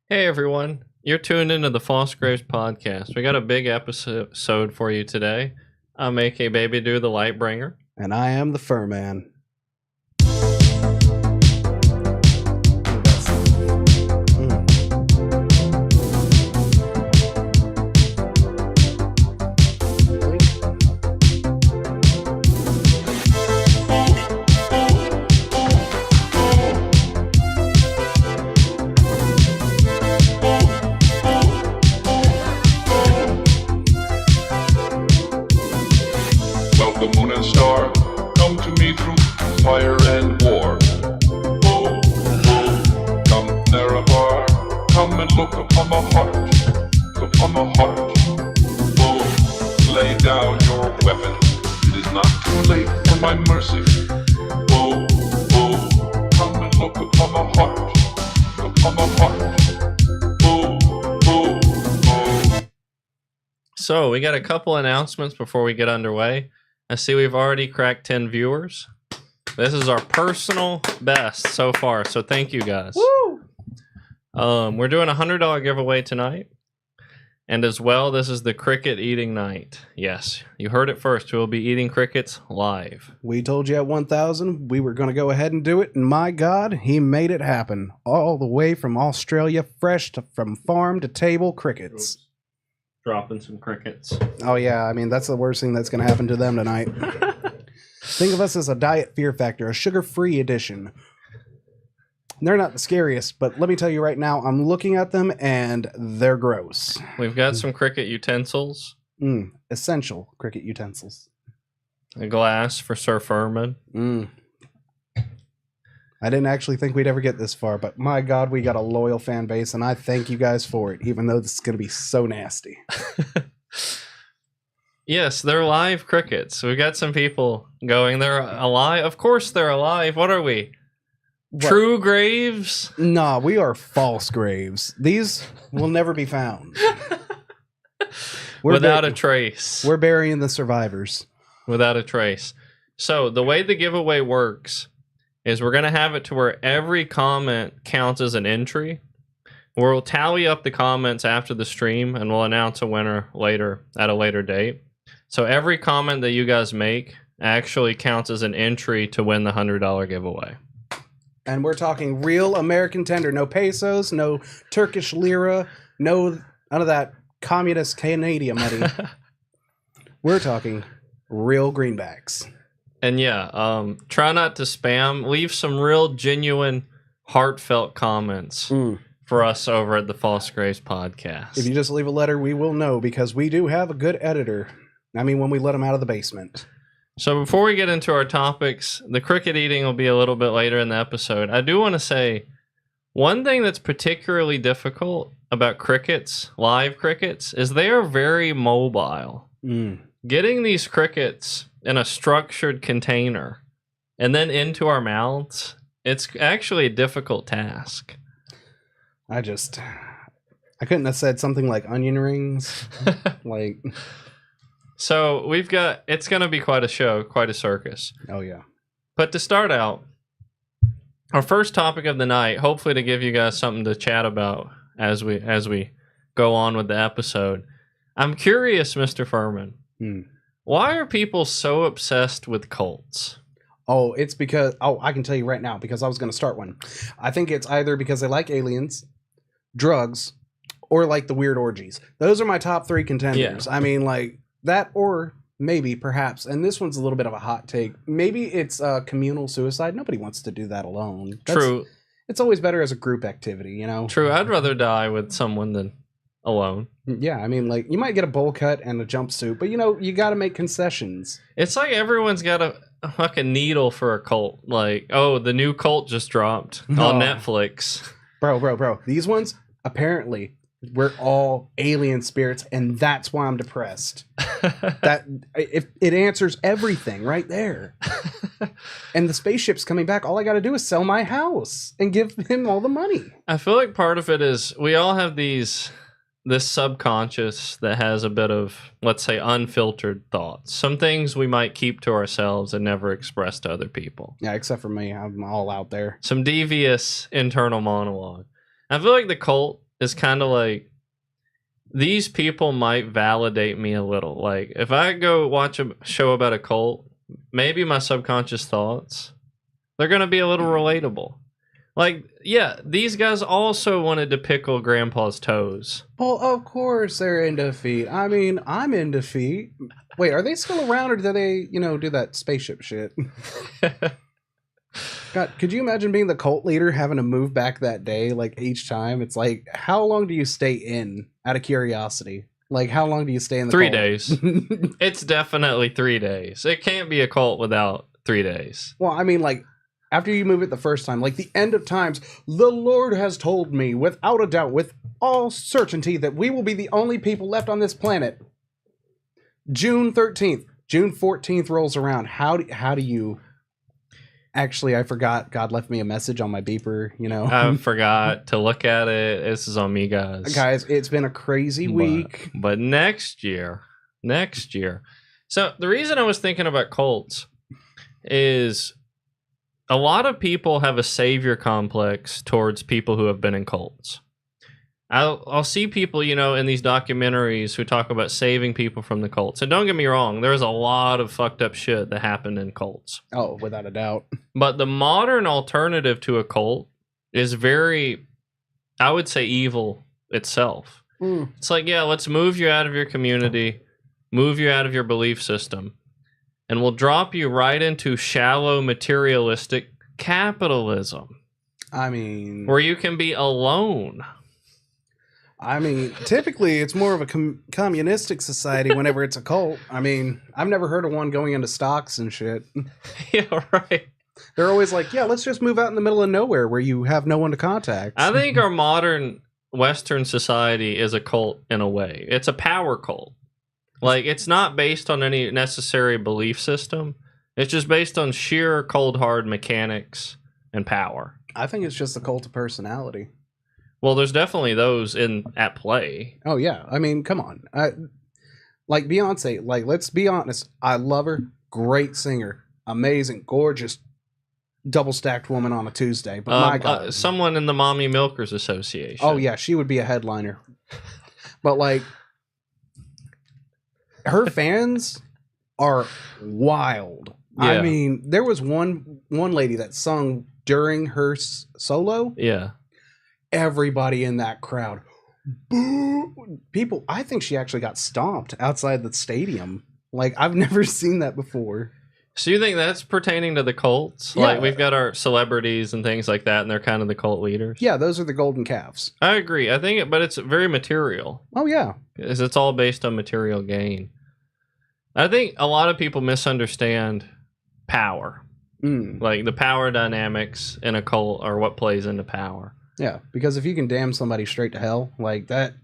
Hey everyone, you're tuned into the False Graves podcast. We got a big episode for you today. I'm AK Baby Doo, the Lightbringer. And I am the Fur Man. So, we got a couple announcements before we get underway. I see we've already cracked 10 viewers. This is our personal best so far, so thank you guys. Woo! We're doing a $100 giveaway tonight. And as well, this is the cricket eating night. Yes, you heard it first. We'll be eating crickets live. We told you at 1,000 we were going to go ahead and do it, and my God, he made it happen. All the way from Australia, from farm to table crickets. Dropping some crickets. Oh yeah, I mean, that's the worst thing that's going to happen to them tonight. Think of us as a Diet Fear Factor, a sugar-free edition. They're not the scariest, but let me tell you right now, I'm looking at them and they're gross. We've got some cricket utensils. Essential cricket utensils. A glass for Sir Furman. I didn't actually think we'd ever get this far, but my God, we got a loyal fan base, and I thank you guys for it, even though this is going to be so nasty. Yes, they're live crickets. We got some people going. They're alive. Of course they're alive. What are we? What? True graves? Nah, we are false graves. These will never be found. Without a trace. We're burying the survivors. Without a trace. So the way the giveaway works is we're going to have it to where every comment counts as an entry. We'll tally up the comments after the stream, and we'll announce a winner later at a later date. So every comment that you guys make actually counts as an entry to win the $100 giveaway. And we're talking real American tender. No pesos, no Turkish lira, none of that communist Canadian money. We're talking real greenbacks. And yeah, try not to spam. Leave some real, genuine, heartfelt comments for us over at the False Graves podcast. If you just leave a letter, we will know, because we do have a good editor. I mean, when we let him out of the basement. So before we get into our topics, the cricket eating will be a little bit later in the episode. I do want to say one thing that's particularly difficult about crickets, live crickets, is they are very mobile. Getting these crickets in a structured container and then into our mouths, it's actually a difficult task. I couldn't have said something like onion rings. So it's going to be quite a show, quite a circus. Oh yeah. But to start out, our first topic of the night, hopefully to give you guys something to chat about as we go on with the episode. I'm curious, Mr. Furman. Why are people so obsessed with cults? Oh, it's because... Oh, I can tell you right now, because I was going to start one. I think it's either because they like aliens, drugs, or like the weird orgies. Those are my top three contenders. Yeah. I mean, like that, or maybe, perhaps, and this one's a little bit of a hot take, maybe it's communal suicide. Nobody wants to do that alone. True. It's always better as a group activity, you know? True. I'd rather die with someone than alone. Yeah, I mean, like, you might get a bowl cut and a jumpsuit, but, you know, you got to make concessions. It's like everyone's got a fucking needle for a cult. Like, oh, the new cult just dropped on Netflix. Bro. These ones, apparently, we're all alien spirits, and that's why I'm depressed. That if it answers everything right there. And the spaceship's coming back. All I got to do is sell my house and give him all the money. I feel like part of it is we all have this subconscious that has a bit of, let's say, unfiltered thoughts. Some things we might keep to ourselves and never express to other people. Yeah, except for me. I'm all out there. Some devious internal monologue. I feel like the cult is kind of like, these people might validate me a little. Like, if I go watch a show about a cult, maybe my subconscious thoughts, they're going to be a little relatable. Like, yeah, these guys also wanted to pickle Grandpa's toes. Well, of course they're into feet. I mean, I'm into feet. Wait, are they still around, or do they, do that spaceship shit? God, could you imagine being the cult leader having to move back that day, like, each time? It's like, how long do you stay in, out of curiosity? Like, how long do you stay in the 3 cult? days. It's definitely 3 days. It can't be a cult without 3 days. Well, I mean, like, after you move it the first time, like the end of times, the Lord has told me, without a doubt, with all certainty, that we will be the only people left on this planet. June 13th, June 14th rolls around. How do you... Actually, I forgot. God left me a message on my beeper, I forgot to look at it. This is on me, guys. Guys, it's been a crazy week. But next year. So the reason I was thinking about cults is a lot of people have a savior complex towards people who have been in cults. I'll see people, in these documentaries who talk about saving people from the cults. And don't get me wrong, there's a lot of fucked up shit that happened in cults. Oh, without a doubt. But the modern alternative to a cult is very, I would say, evil itself. It's like, yeah, let's move you out of your community, move you out of your belief system, and we'll drop you right into shallow materialistic capitalism. I mean... where you can be alone. I mean, typically it's more of a communistic society whenever it's a cult. I mean, I've never heard of one going into stocks and shit. Yeah, right. They're always like, yeah, let's just move out in the middle of nowhere where you have no one to contact. I think our modern Western society is a cult in a way. It's a power cult. Like, it's not based on any necessary belief system. It's just based on sheer cold hard mechanics and power. I think it's just a cult of personality. Well, there's definitely those at play. Oh, yeah. I mean, come on. Like Beyonce, like, let's be honest. I love her. Great singer. Amazing, gorgeous, double-stacked woman on a Tuesday. But my God. Someone in the Mommy Milkers Association. Oh, yeah. She would be a headliner. But, like, her fans are wild. Yeah. I mean, there was one lady that sung during her solo. Yeah. Everybody in that crowd, boo! People, I think she actually got stomped outside the stadium. Like, I've never seen that before. So you think that's pertaining to the cults? Yeah. Like, we've got our celebrities and things like that, and they're kind of the cult leaders? Yeah, those are the golden calves. I agree. I think but it's very material. Oh, yeah. Because it's all based on material gain. I think a lot of people misunderstand power. Like, the power dynamics in a cult are what plays into power. Yeah, because if you can damn somebody straight to hell, like that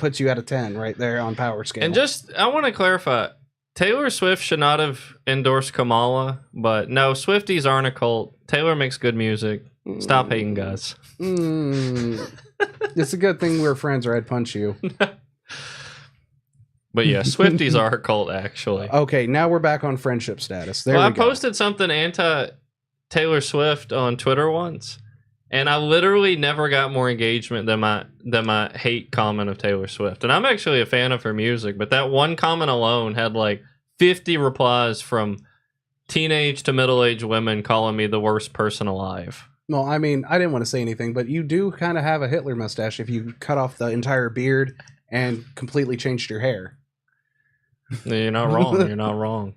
puts you at a 10 right there on power scale. And I want to clarify, Taylor Swift should not have endorsed Kamala, but no, Swifties aren't a cult. Taylor makes good music. Stop hating, guys. It's a good thing we're friends or I'd punch you. But yeah, Swifties are a cult, actually. Okay, now we're back on friendship status. There I we go. posted something anti-Taylor Swift on Twitter once. And I literally never got more engagement than my hate comment of Taylor Swift. And I'm actually a fan of her music, but that one comment alone had like 50 replies from teenage to middle-aged women calling me the worst person alive. Well, I mean, I didn't want to say anything, but you do kind of have a Hitler mustache if you cut off the entire beard and completely changed your hair. You're not wrong. You're not wrong.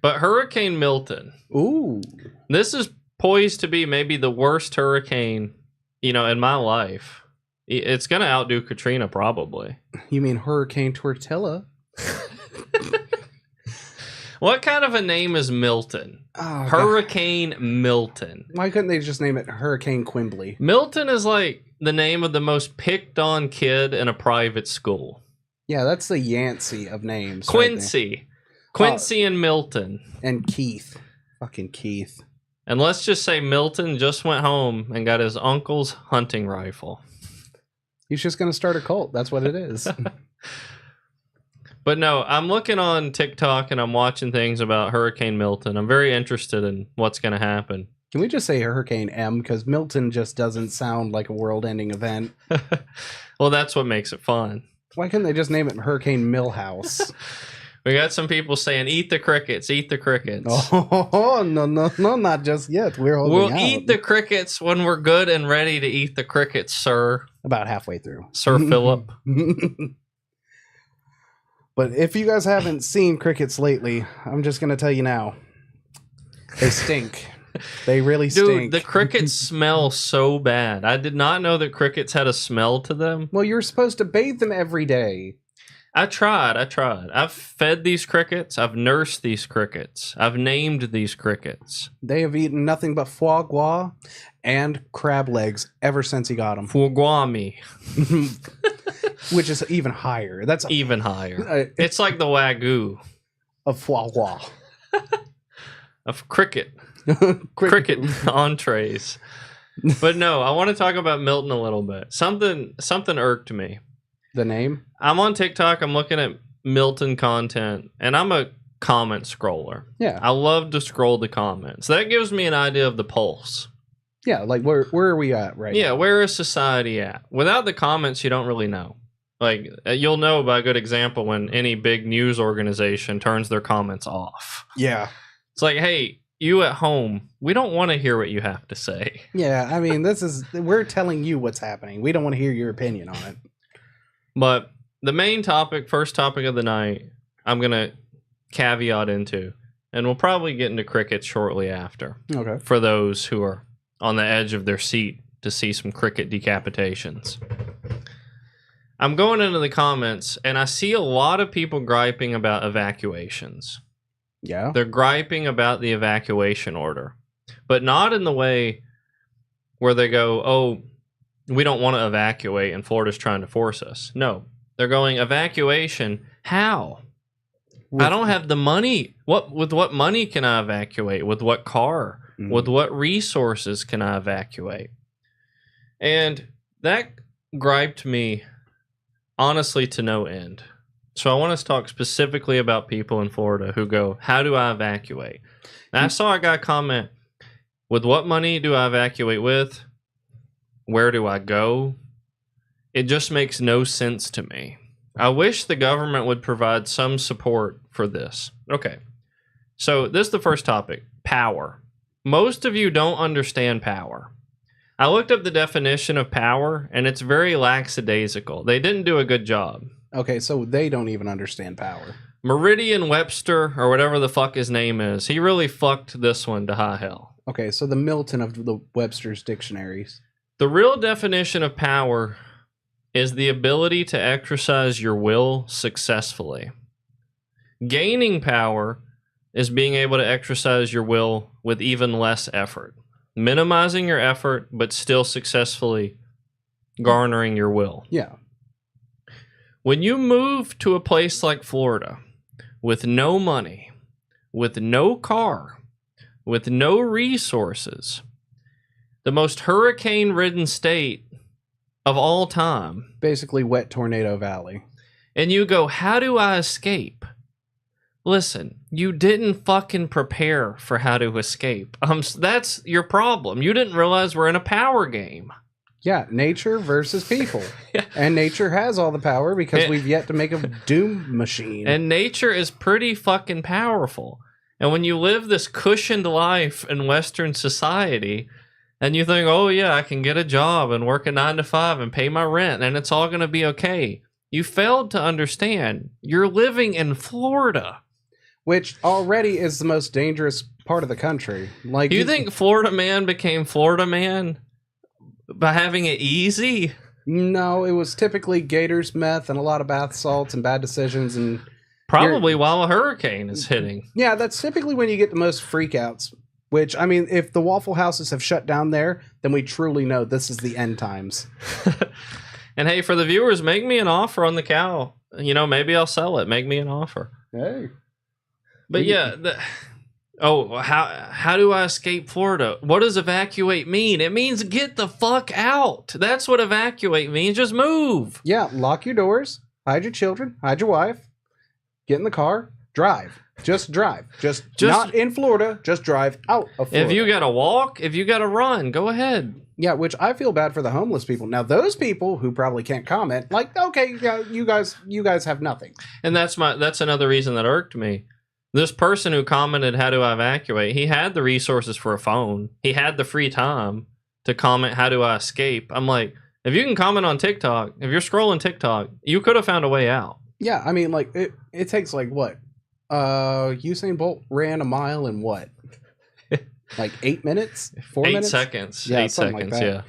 But Hurricane Milton. Ooh. This is poised to be maybe the worst hurricane, in my life. It's going to outdo Katrina, probably. You mean Hurricane Tortilla? What kind of a name is Milton? Oh, Hurricane God. Milton. Why couldn't they just name it Hurricane Quimbley? Milton is like the name of the most picked on kid in a private school. Yeah, that's the Yancey of names. Quincy. Right, Quincy and Milton. And Keith. Fucking Keith. And let's just say Milton just went home and got his uncle's hunting rifle. He's just going to start a cult. That's what it is. But no, I'm looking on TikTok and I'm watching things about Hurricane Milton. I'm very interested in what's going to happen. Can we just say Hurricane M? Because Milton just doesn't sound like a world-ending event. Well, that's what makes it fun. Why couldn't they just name it Hurricane Millhouse? We got some people saying, eat the crickets, eat the crickets. Oh, no, not just yet. We'll eat the crickets when we're good and ready to eat the crickets, sir. About halfway through. Sir Philip. But if you guys haven't seen crickets lately, I'm just going to tell you now. They stink. They really stink. Dude, the crickets smell so bad. I did not know that crickets had a smell to them. Well, you're supposed to bathe them every day. I tried. I've fed these crickets. I've nursed these crickets. I've named these crickets. They have eaten nothing but foie gras and crab legs ever since he got them. Foie gras me. Which is even higher. That's even higher. It's like the Wagyu. Of foie gras. Of cricket. Cricket entrees. But no, I want to talk about Milton a little bit. Something irked me. The name? I'm on TikTok. I'm looking at Milton content, and I'm a comment scroller. Yeah. I love to scroll the comments. That gives me an idea of the pulse. Yeah, like where are we at right now? Yeah, where is society at? Without the comments, you don't really know. Like, you'll know by a good example when any big news organization turns their comments off. Yeah. It's like, hey, you at home, we don't want to hear what you have to say. Yeah, I mean, we're telling you what's happening. We don't want to hear your opinion on it. But the main topic, first topic of the night, I'm going to caveat into, and we'll probably get into cricket shortly after. Okay. For those who are on the edge of their seat to see some cricket decapitations. I'm going into the comments, and I see a lot of people griping about evacuations. Yeah. They're griping about the evacuation order, but not in the way where they go, oh, we don't want to evacuate and Florida's trying to force us. No, they're going, evacuation. How? I don't have the money. With what money can I evacuate? With what car? With what resources can I evacuate? And that griped me, honestly, to no end. So I want to talk specifically about people in Florida who go, how do I evacuate? And I saw a guy comment, with what money do I evacuate with? Where do I go? It just makes no sense to me. I wish the government would provide some support for this. Okay, so this is the first topic, power. Most of you don't understand power. I looked up the definition of power, and it's very lackadaisical. They didn't do a good job. Okay, so they don't even understand power. Meridian Webster, or whatever the fuck his name is, he really fucked this one to high hell. Okay, so the Milton of the Webster's dictionaries. The real definition of power is the ability to exercise your will successfully. Gaining power is being able to exercise your will with even less effort. Minimizing your effort, but still successfully garnering your will. Yeah. When you move to a place like Florida with no money, with no car, with no resources, the most hurricane-ridden state of all time. Basically wet tornado valley. And you go, how do I escape? Listen, you didn't fucking prepare for how to escape. That's your problem. You didn't realize we're in a power game. Yeah, nature versus people. Yeah. And nature has all the power because we've yet to make a doom machine. And nature is pretty fucking powerful. And when you live this cushioned life in Western society, and you think, oh yeah, I can get a job and work a 9 to 5 and pay my rent and it's all going to be okay. You failed to understand you're living in Florida. Which already is the most dangerous part of the country. Like, you think Florida man became Florida man by having it easy? No, it was typically gators, meth, and a lot of bath salts and bad decisions. And probably while a hurricane is hitting. Yeah, that's typically when you get the most freakouts. Which, I mean, if the Waffle Houses have shut down there, then we truly know this is the end times. And hey, for the viewers, make me an offer on the cow. You know, maybe I'll sell it. Make me an offer. Hey. But yeah, how do I escape Florida? What does evacuate mean? It means get the fuck out. That's what evacuate means. Just move. Yeah, lock your doors, hide your children, hide your wife, get in the car, Drive. Just drive. Just not in Florida. Just drive out of Florida. If you got to walk, if you got to run, go ahead. Yeah, which I feel bad for the homeless people. Now, those people who probably can't comment, like, okay, yeah, you guys have nothing. And that's another reason that irked me. This person who commented, how do I evacuate? He had the resources for a phone. He had the free time to comment, how do I escape? I'm like, if you can comment on TikTok, if you're scrolling TikTok, you could have found a way out. Yeah, I mean, like, it takes, like, what? Usain Bolt ran a mile in what? Like 8 minutes? 4 minutes? 8 seconds. Yeah, 8 seconds, like yeah.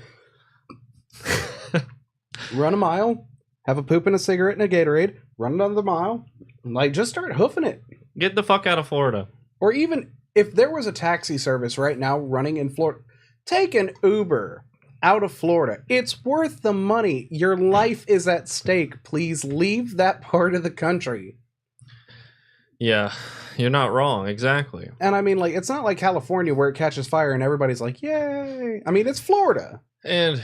Run a mile, have a poop and a cigarette and a Gatorade, run another mile, like, just start hoofing it. Get the fuck out of Florida. Or even if there was a taxi service right now running in Florida, take an Uber out of Florida. It's worth the money. Your life is at stake. Please leave that part of the country. Yeah, you're not wrong. Exactly. And I mean, like, it's not like California where it catches fire and everybody's like, yay. I mean, it's Florida. And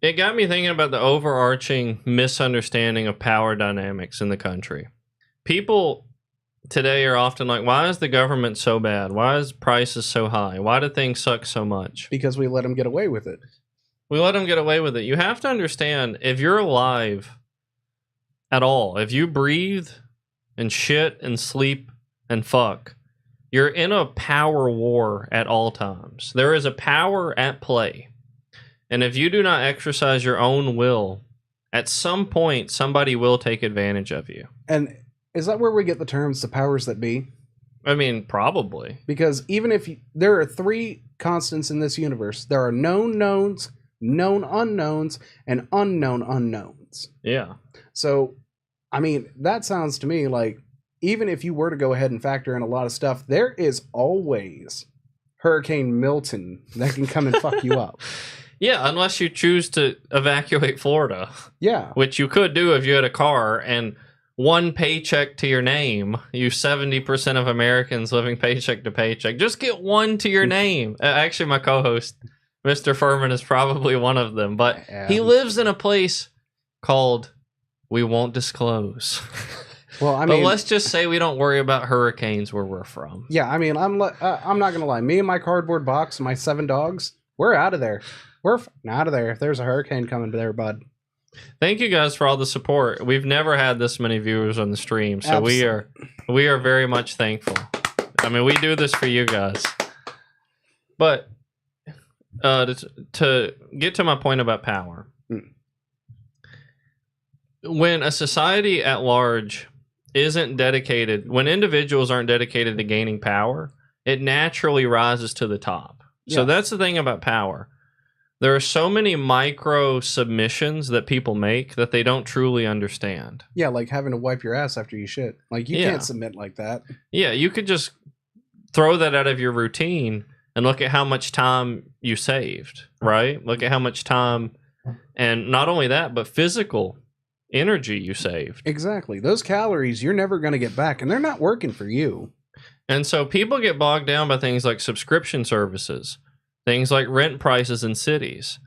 it got me thinking about the overarching misunderstanding of power dynamics in the country. People today are often like, why is the government so bad? Why is prices so high? Why do things suck so much? Because we let them get away with it. We let them get away with it. You have to understand, if you're alive at all, if you breathe and shit and sleep and fuck, you're in a power war at all times. There is a power at play. And if you do not exercise your own will, at some point, somebody will take advantage of you. And is that where we get the terms, the powers that be? I mean, probably. Because even if there are 3 constants in this universe, there are known knowns, known unknowns, and unknown unknowns. Yeah. So, I mean, that sounds to me like even if you were to go ahead and factor in a lot of stuff, there is always Hurricane Milton that can come and fuck you up. Yeah, unless you choose to evacuate Florida. Yeah. Which you could do if you had a car and one paycheck to your name. You 70% of Americans living paycheck to paycheck. Just get one to your name. Actually, my co-host, Mr. Furman, is probably one of them. But he lives in a place called We Won't Disclose. Well, I mean, but let's just say we don't worry about hurricanes where we're from. Yeah, I mean, I'm not gonna lie. Me and my cardboard box and my 7 dogs, we're out of there. We're out of there. If there's a hurricane coming there, bud. Thank you guys for all the support. We've never had this many viewers on the stream, so we are very much thankful. I mean, we do this for you guys. But to get to my point about power, when a society at large isn't dedicated, when individuals aren't dedicated to gaining power, it naturally rises to the top. Yeah. So that's the thing about power. There are so many micro submissions that people make that they don't truly understand. Yeah, like having to wipe your ass after you shit. Like, you can't submit like that. Yeah, you could just throw that out of your routine and look at how much time you saved, right? Look at how much time, and not only that, but physical energy you saved. Exactly. Those calories you're never going to get back, and they're not working for you. And so people get bogged down by things like subscription services, things like rent prices in cities,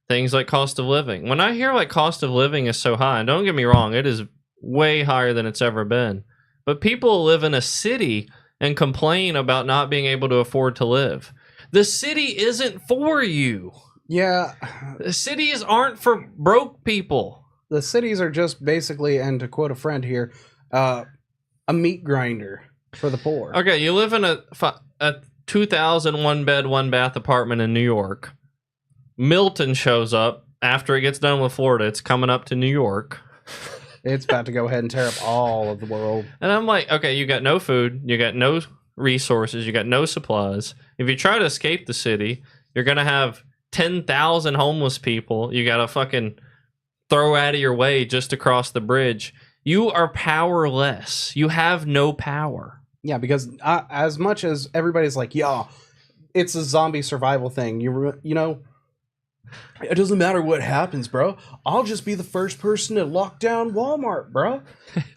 things like cost of living. When I hear like cost of living is so high, and don't get me wrong, it is way higher than it's ever been. But people live in a city and complain about not being able to afford to live. The city isn't for you. Yeah. The cities aren't for broke people. The cities are just basically, and to quote a friend here, a meat grinder for the poor. Okay, you live in a 2,000 one-bed, one-bath apartment in New York. Milton shows up after it gets done with Florida. It's coming up to New York. It's about to go ahead and tear up all of the world. And I'm like, okay, you got no food, you got no resources, you got no supplies. If you try to escape the city, you're going to have 10,000 homeless people you got to fucking throw out of your way just to cross the bridge. You are powerless. You have no power. Yeah, because as much as everybody's like, yeah, it's a zombie survival thing. You know, it doesn't matter what happens, bro. I'll just be the first person to lock down Walmart, bro.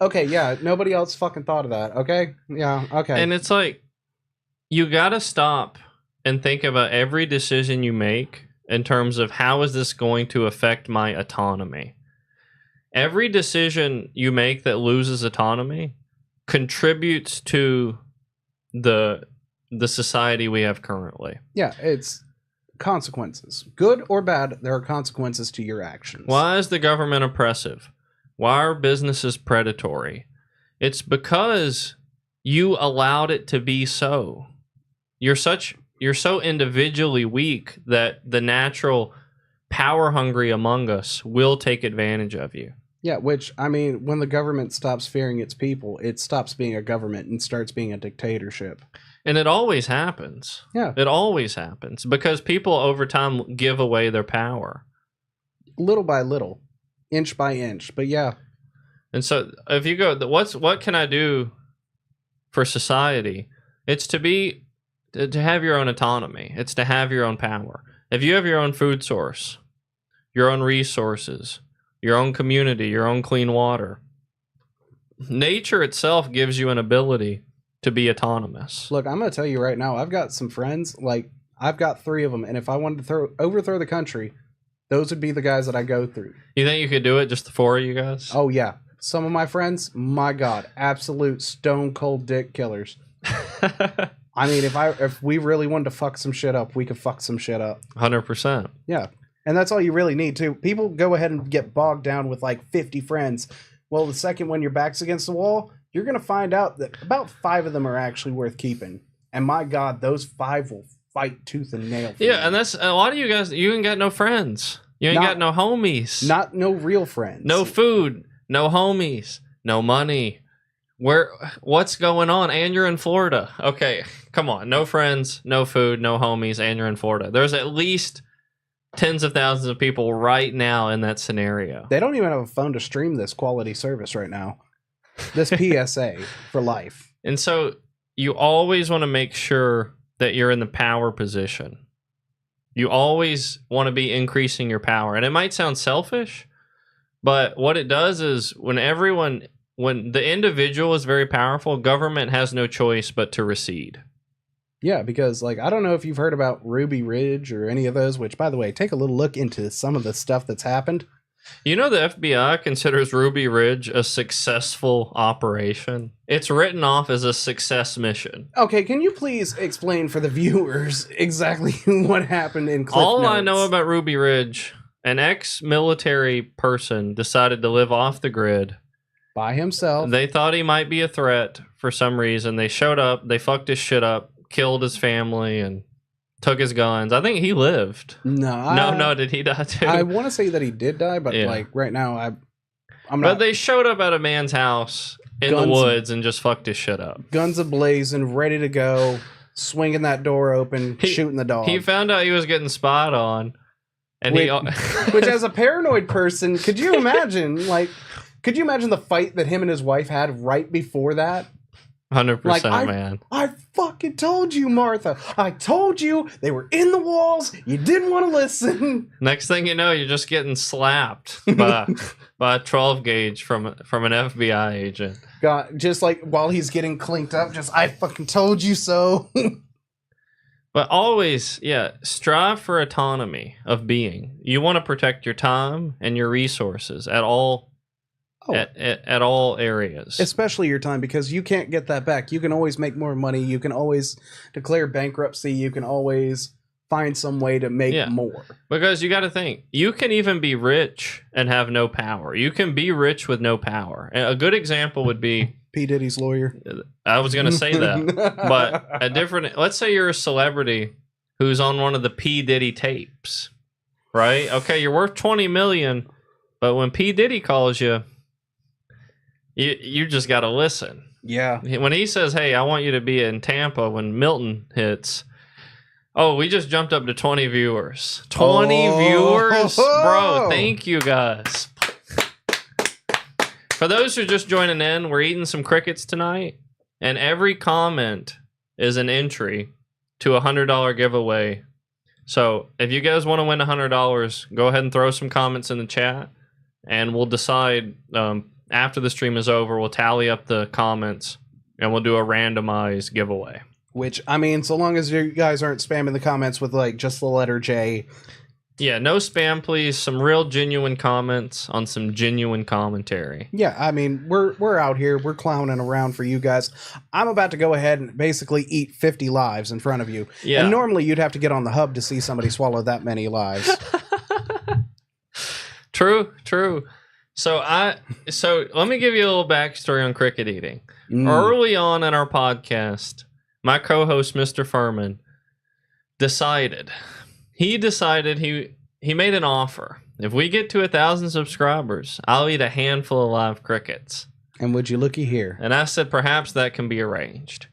Okay, yeah, nobody else fucking thought of that. Okay, yeah, okay. And it's like, you gotta stop and think about every decision you make in terms of how is this going to affect my autonomy. Every decision you make that loses autonomy contributes to the society we have currently. Yeah, it's consequences. Good or bad, there are consequences to your actions. Why is the government oppressive? Why are businesses predatory? It's because you allowed it to be so. You're so individually weak that the natural power hungry among us will take advantage of you. Yeah, which, I mean, when the government stops fearing its people, it stops being a government and starts being a dictatorship. And it always happens. Yeah. It always happens because people over time give away their power. Little by little, inch by inch. But yeah. And so if you go, what can I do for society? It's to have your own autonomy. It's to have your own power. If you have your own food source, your own resources, your own community, your own clean water, nature itself gives you an ability to be autonomous. Look, I'm going to tell you right now, I've got some friends, like, I've got 3 of them, and if I wanted to overthrow the country, those would be the guys that I go through. You think you could do it, just the 4 of you guys? Oh, yeah. Some of my friends, my God, absolute stone cold dick killers. I mean, if we really wanted to fuck some shit up, we could fuck some shit up. 100%. Yeah. And that's all you really need, too. People go ahead and get bogged down with like 50 friends. Well, the second when your back's against the wall, you're going to find out that about 5 of them are actually worth keeping. And my God, those 5 will fight tooth and nail for you. And that's a lot of you guys, you ain't got no friends. You ain't got no homies. No real friends. No food, no homies, no money. What's going on? And you're in Florida. Okay, come on. No friends, no food, no homies, and you're in Florida. There's at least tens of thousands of people right now in that scenario. They don't even have a phone to stream this quality service right now. This PSA for life. And so you always want to make sure that you're in the power position. You always want to be increasing your power. And it might sound selfish, but what it does is when the individual is very powerful, government has no choice but to recede. Yeah, because, like, I don't know if you've heard about Ruby Ridge or any of those, which, by the way, take a little look into some of the stuff that's happened. You know, the FBI considers Ruby Ridge a successful operation. It's written off as a success mission. Okay, can you please explain for the viewers exactly what happened in Cliff All Notes? I know about Ruby Ridge, an ex-military person decided to live off the grid. By himself. They thought he might be a threat for some reason. They showed up, they fucked his shit up, killed his family, and took his guns. I think he lived. No, did he die too? I want to say that he did die, but like right now, I'm not. But they showed up at a man's house in the woods and just fucked his shit up. Guns ablazing, ready to go, swinging that door open, shooting the dog. He found out he was getting spied on, and which as a paranoid person, could you imagine? Could you imagine the fight that him and his wife had right before that? 100%, man. I fucking told you, Martha. I told you they were in the walls. You didn't want to listen. Next thing you know, you're just getting slapped by a 12 gauge from an FBI agent. God, just like while he's getting clinked up, just I fucking told you so. But always, strive for autonomy of being. You want to protect your time and your resources at all. At all areas, especially your time, because you can't get that back. You can always make more money. You can always declare bankruptcy. You can always find some way to make more. Because you got to think, you can even be rich and have no power. You can be rich with no power. And a good example would be P. Diddy's lawyer. I was going to say that, but let's say you're a celebrity who's on one of the P. Diddy tapes, right? Okay, you're worth $20 million, but when P. Diddy calls you, you just got to listen. Yeah. When he says, hey, I want you to be in Tampa when Milton hits. Oh, we just jumped up to 20 viewers. 20 viewers? Bro, thank you guys. For those who are just joining in, we're eating some crickets tonight. And every comment is an entry to a $100 giveaway. So if you guys want to win $100, go ahead and throw some comments in the chat. And we'll decide... after the stream is over, we'll tally up the comments and we'll do a randomized giveaway. Which, I mean, so long as you guys aren't spamming the comments with like just the letter J, Yeah, no spam, please. Some real genuine comments on some genuine commentary. Yeah, I mean, we're out here. We're clowning around for you guys. I'm about to go ahead and basically eat 50 lives in front of you. Yeah. And normally you'd have to get on the hub to see somebody swallow that many lives. True. So let me give you a little backstory on cricket eating. Early on in our podcast, my co-host, Mr. Furman, decided he made an offer. If we get to 1,000 subscribers, I'll eat a handful of live crickets. And would you looky here? And I said, perhaps that can be arranged.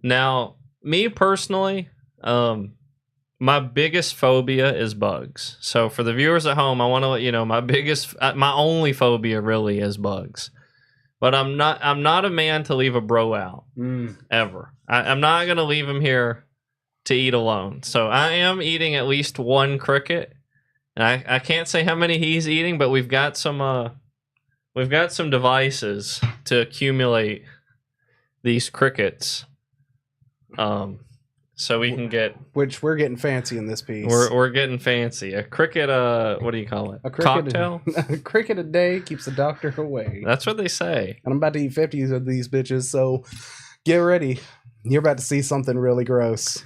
Now, me personally, my biggest phobia is bugs. So for the viewers at home, I want to let you know my only phobia really is bugs. But I'm not a man to leave a bro out ever. I'm not going to leave him here to eat alone. So I am eating at least one cricket. And I can't say how many he's eating, but we've got some devices to accumulate these crickets. So we can get, which we're getting fancy in this piece. We're getting fancy. A cricket, what do you call it? A cricket, cocktail? A cricket a day keeps the doctor away. That's what they say. And I'm about to eat 50 of these bitches, so get ready. You're about to see something really gross.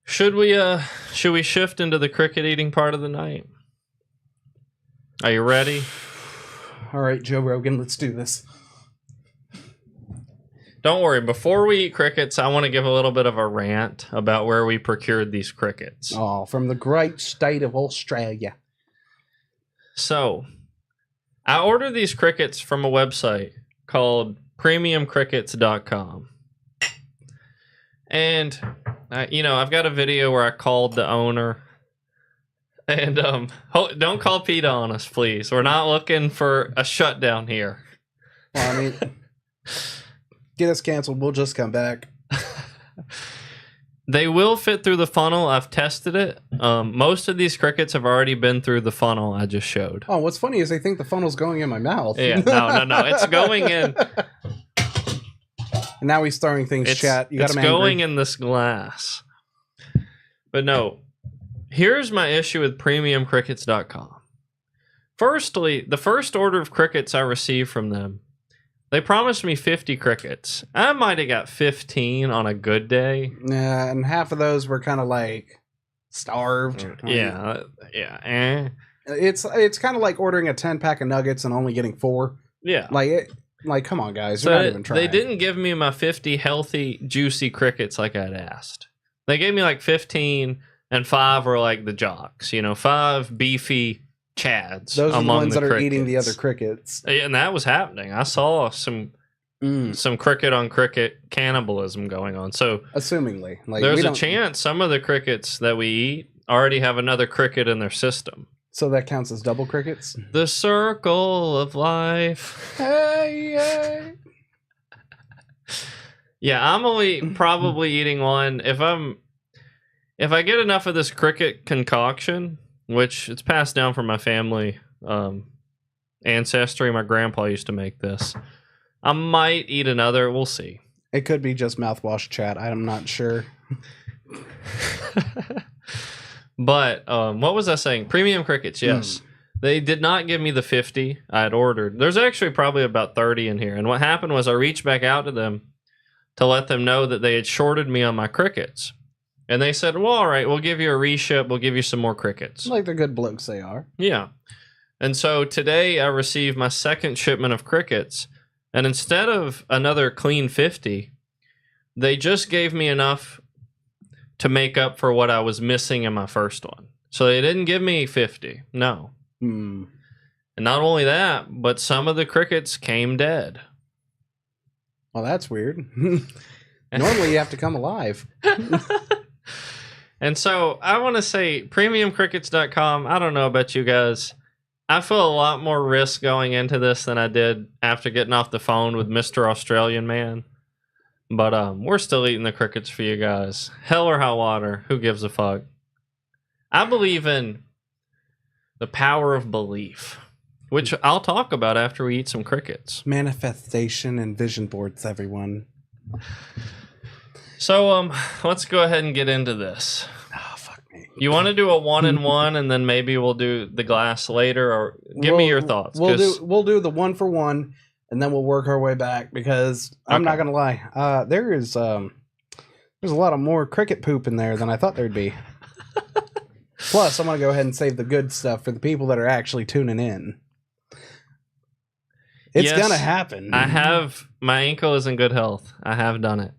Should we shift into the cricket eating part of the night? Are you ready? All right, Joe Rogan, let's do this. Don't worry. Before we eat crickets, I want to give a little bit of a rant about where we procured these crickets. Oh, from the great state of Australia. So, I ordered these crickets from a website called premiumcrickets.com. And, I've got a video where I called the owner. And don't call PETA on us, please. We're not looking for a shutdown here. Well, I mean, get us canceled. We'll just come back. They will fit through the funnel. I've tested it. Most of these crickets have already been through the funnel I just showed. Oh, what's funny is they think the funnel's going in my mouth. Yeah, no. It's going in. And now he's throwing things, chat. You got him angry. It's going in this glass. But no. Here's my issue with premiumcrickets.com. Firstly, the first order of crickets I received from them, they promised me 50 crickets. I might have got 15 on a good day. Yeah, and half of those were kind of like starved. Yeah. It's kind of like ordering a 10-pack of nuggets and only getting 4. Yeah. Like, come on, guys. So you're not even trying. They didn't give me my 50 healthy, juicy crickets like I'd asked. They gave me like 15, and 5 were like the jocks. 5 beefy chads. Those are the ones that crickets. Are eating the other crickets. And that was happening. I saw some cricket on cricket cannibalism going on. So assumingly, there's a chance some of the crickets that we eat already have another cricket in their system. So that counts as double crickets? The circle of life. Hey. Yeah, I'm only probably eating one. If I get enough of this cricket concoction, which it's passed down from my family ancestry, my grandpa used to make this, I might eat another. We'll see. It could be just mouthwash, chat. I'm not sure. But what was I saying? Premium crickets, yes. They did not give me the 50 I had ordered. There's actually probably about 30 in here. And what happened was I reached back out to them to let them know that they had shorted me on my crickets. And they said, well, all right, we'll give you a reship. We'll give you some more crickets. Like the good blokes they are. Yeah. And so today I received my second shipment of crickets. And instead of another clean 50, they just gave me enough to make up for what I was missing in my first one. So they didn't give me 50. No. And not only that, but some of the crickets came dead. Well, that's weird. Normally you have to come alive. And so I want to say premiumcrickets.com. I don't know about you guys. I feel a lot more risk going into this than I did after getting off the phone with Mr. Australian Man. But we're still eating the crickets for you guys. Hell or high water. Who gives a fuck? I believe in the power of belief, which I'll talk about after we eat some crickets. Manifestation and vision boards, everyone. So let's go ahead and get into this. Oh, fuck me. You want to do a 1-and-1, and then maybe we'll do the glass later, or give me your thoughts. We'll do the 1 for 1, and then we'll work our way back because I'm not gonna lie. There's a lot of more cricket poop in there than I thought there'd be. Plus, I'm gonna go ahead and save the good stuff for the people that are actually tuning in. It's gonna happen. My ankle is in good health. I have done it.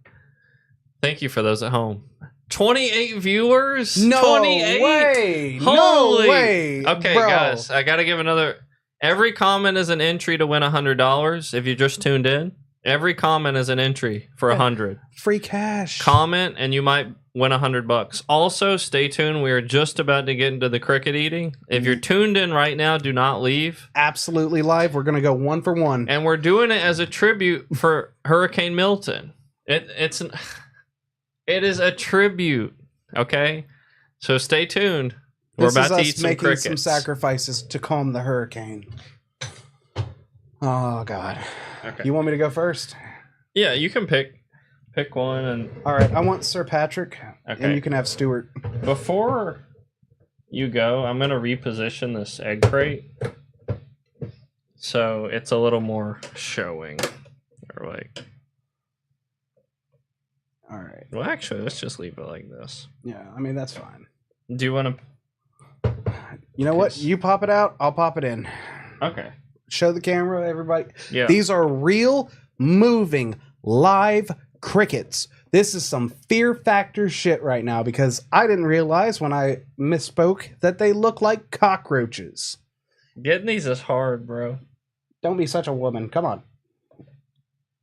Thank you for those at home. 28 viewers? No 28? way! Holy. No way! Okay, bro. guys, I gotta give another. Every comment is an entry to win $100 if you just tuned in. Every comment is an entry for 100. Free cash. Comment and you might win $100. Also, stay tuned. We are just about to get into the cricket eating. If you're tuned in right now, do not leave. Absolutely live. We're gonna go 1 for 1, and we're doing it as a tribute for Hurricane Milton. It is a tribute. Okay, so stay tuned. We're about to eat some crickets. Some sacrifices to calm the hurricane. Oh God. Okay. You want me to go first? Yeah, you can pick one. And all right, I want Sir Patrick, and you can have Stuart. Before you go, I'm gonna reposition this egg crate so it's a little more showing. Or like, all right. Well, actually, let's just leave it like this. Yeah, I mean that's fine. Do you want to? You know what? You pop it out. I'll pop it in. Okay. Show the camera, everybody. Yeah. These are real, moving, live crickets. This is some Fear Factor shit right now because I didn't realize when I misspoke that they look like cockroaches. Getting these is hard, bro. Don't be such a woman. Come on.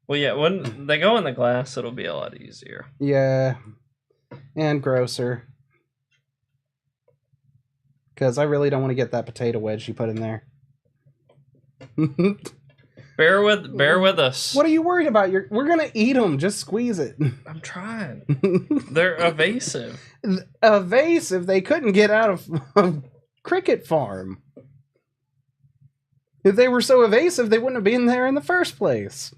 Well, yeah, when they go in the glass, it'll be a lot easier. Yeah. And grosser. Because I really don't want to get that potato wedge you put in there. Bear with us. What are you worried about? We're gonna eat them. Just squeeze it. I'm trying. They're evasive. Evasive. They couldn't get out of a cricket farm. If they were so evasive, they wouldn't have been there in the first place.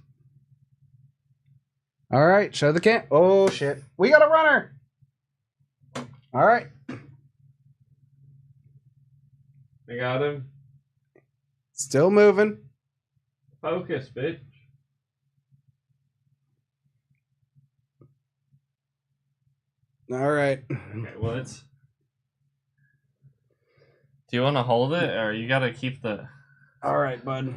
All right, show the cam. Oh shit, we got a runner. All right. I got him. Still moving. Focus, bitch. All right. Okay, well, do you want to hold it, or you got to keep the... All right, bud.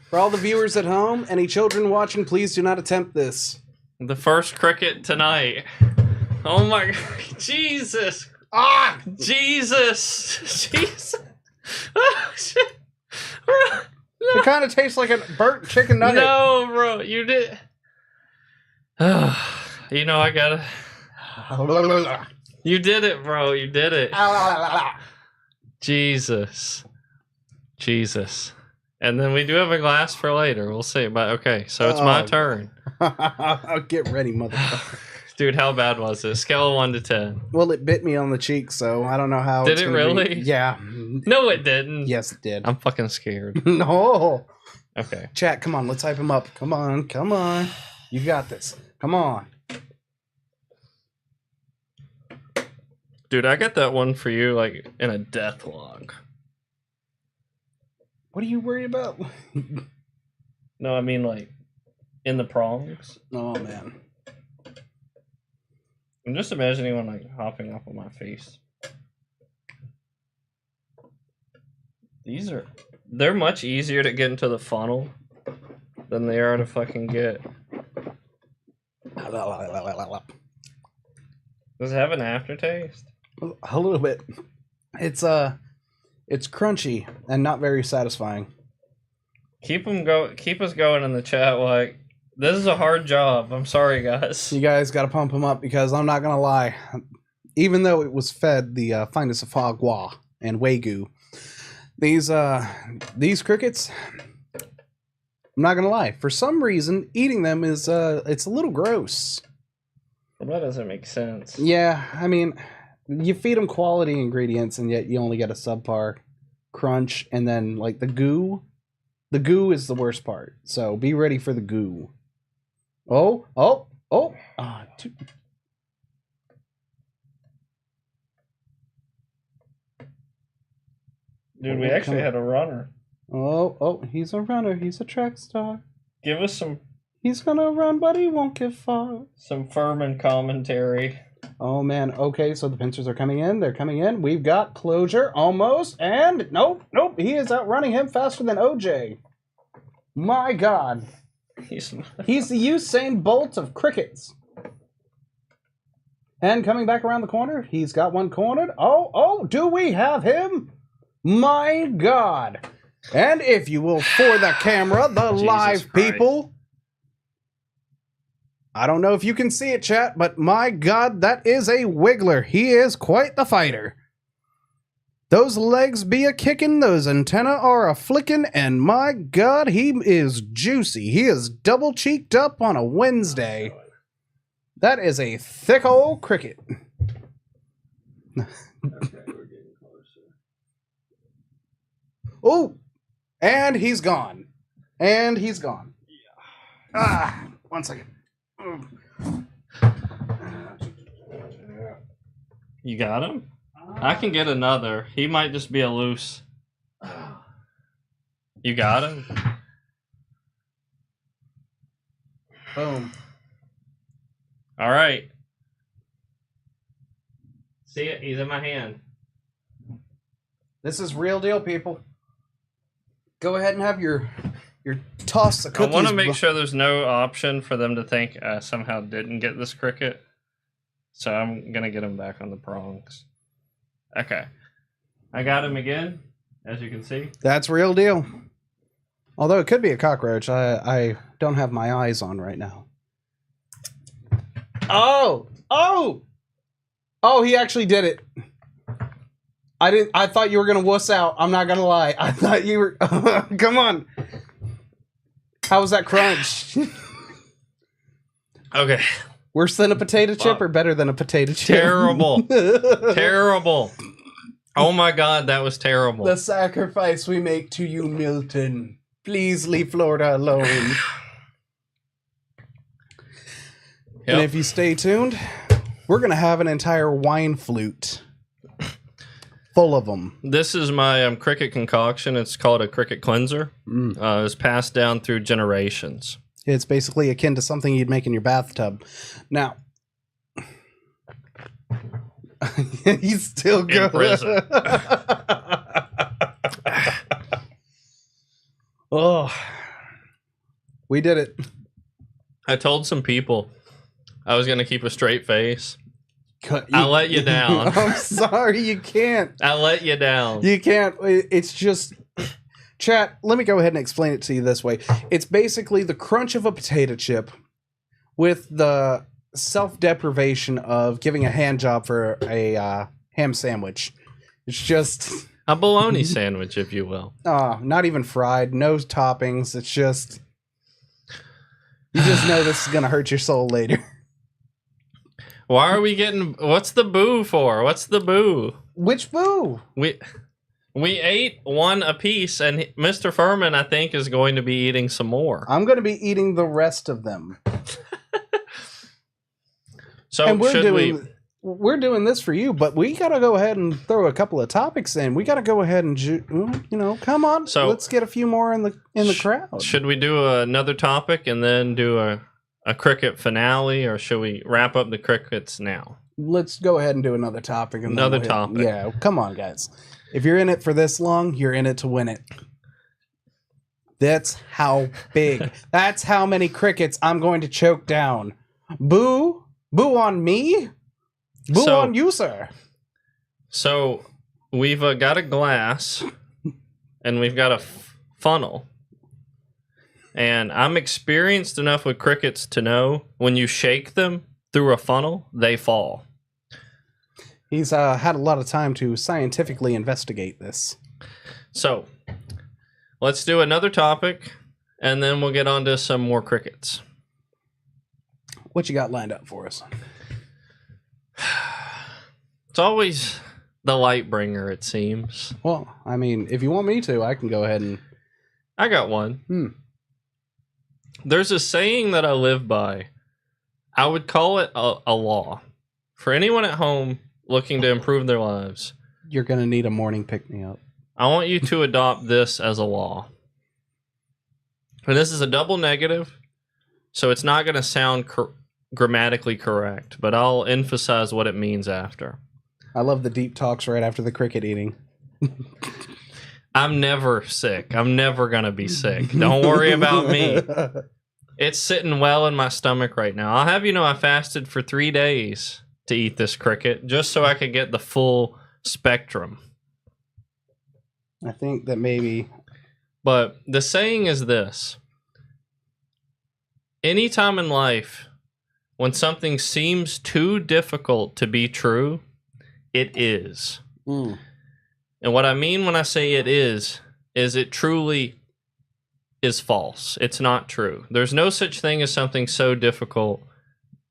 For all the viewers at home, any children watching, please do not attempt this. The first cricket tonight. Oh my God. Jesus. Ah! Jesus. Jesus. Oh, shit. It kind of tastes like a burnt chicken nugget. No, bro. You did. You know, I gotta. You did it, bro. You did it. Jesus. Jesus. And then we do have a glass for later. We'll see. But okay, so it's my turn. Get ready, motherfucker. Dude, how bad was it? Scale of 1 to 10. Well, it bit me on the cheek, so I don't know how. Did it really? Yeah. No, it didn't. Yes, it did. I'm fucking scared. No. Okay. Chat, come on. Let's hype him up. Come on. Come on. You got this. Come on. Dude, I got that one for you, like, in a death log. What are you worried about? No, I mean, like, in the prongs. Oh, man. I'm just imagining one, like, hopping up on my face. They're much easier to get into the funnel than they are to fucking get. Does it have an aftertaste? A little bit. It's crunchy and not very satisfying. Keep us going in the chat. Like, this is a hard job. I'm sorry, guys. You guys got to pump them up because I'm not gonna lie. Even though it was fed the finest of foie gras and wagyu, these crickets, I'm not gonna lie. For some reason, eating them is it's a little gross. Well, that doesn't make sense. Yeah, I mean, you feed them quality ingredients, and yet you only get a subpar crunch, and then like the goo. The goo is the worst part, so be ready for the goo. Oh! Dude, we actually had a runner. Oh, he's a runner. He's a track star. Give us some... He's gonna run, but he won't get far. Some Furman commentary. Oh, man. Okay, so the pincers are coming in. They're coming in. We've got closure, almost. And nope. He is outrunning him faster than OJ. My God. He's the Usain Bolt of crickets. And coming back around the corner, he's got one cornered. Oh, do we have him? My God. And if you will, for the camera, the live people. I don't know if you can see it, chat, but my God, that is a wiggler. He is quite the fighter. Those legs be a kicking, those antennae are a flicking, and my God, he is juicy. He is double cheeked up on a Wednesday. That is a thick old cricket. Okay, we're getting closer. Oh, and he's gone. And he's gone. Yeah. 1 second. You got him? I can get another. He might just be a loose. You got him? Boom. All right. See it? He's in my hand. This is real deal, people. Go ahead and have your toss of cookies. I want to make sure there's no option for them to think I somehow didn't get this cricket. So I'm going to get him back on the prongs. Okay. I got him again, as you can see. That's real deal. Although it could be a cockroach. I don't have my eyes on right now. Oh, he actually did it. I thought you were going to wuss out. I'm not going to lie. I thought you were... Come on. How was that crunch? Okay. Worse than a potato chip or better than a potato chip? Terrible. Terrible. Oh my God, that was terrible. The sacrifice we make to you, Milton. Please leave Florida alone. Yep. And if you stay tuned, we're going to have an entire wine flute full of them. This is my cricket concoction. It's called a cricket cleanser. It's passed down through generations. It's basically akin to something you'd make in your bathtub. Now, he's still going. In prison. Oh, we did it. I told some people I was going to keep a straight face. I let you down. I'm sorry, you can't. I let you down. You can't. It's just... Chat, let me go ahead and explain it to you this way. It's basically the crunch of a potato chip with the self-deprivation of giving a hand job for a ham sandwich. It's just... a bologna sandwich, if you will. Not even fried, no toppings. It's just... You just know this is going to hurt your soul later. Why are we getting... What's the boo for? What's the boo? Which boo? We ate one apiece, and Mr. Furman, I think, is going to be eating some more. I'm going to be eating the rest of them. So and we're doing this for you, but we got to go ahead and throw a couple of topics in. We got to go ahead and, come on. So let's get a few more in the crowd. Should we do another topic and then do a cricket finale, or should we wrap up the crickets now? Let's go ahead and do another topic. Another topic. Yeah, come on, guys. If you're in it for this long, you're in it to win it. That's how big. That's how many crickets I'm going to choke down. Boo? Boo on me? Boo on you, sir. So we've got a glass and we've got a funnel. And I'm experienced enough with crickets to know when you shake them through a funnel, they fall. He's had a lot of time to scientifically investigate this. So, let's do another topic, and then we'll get on to some more crickets. What you got lined up for us? It's always the light bringer, it seems. Well, I mean, if you want me to, I can go ahead and... I got one. There's a saying that I live by. I would call it a law. For anyone at home... looking to improve their lives. You're going to need a morning pick-me-up. I want you to adopt this as a law. And this is a double negative, so it's not going to sound grammatically correct, but I'll emphasize what it means after. I love the deep talks right after the cricket eating. I'm never sick. I'm never going to be sick. Don't worry about me. It's sitting well in my stomach right now. I'll have you know I fasted for 3 days to eat this cricket just so I could get the full spectrum. I think that maybe... But the saying is this. Anytime in life when something seems too difficult to be true, it is. And what I mean when I say it is it truly is false. It's not true. There's no such thing as something so difficult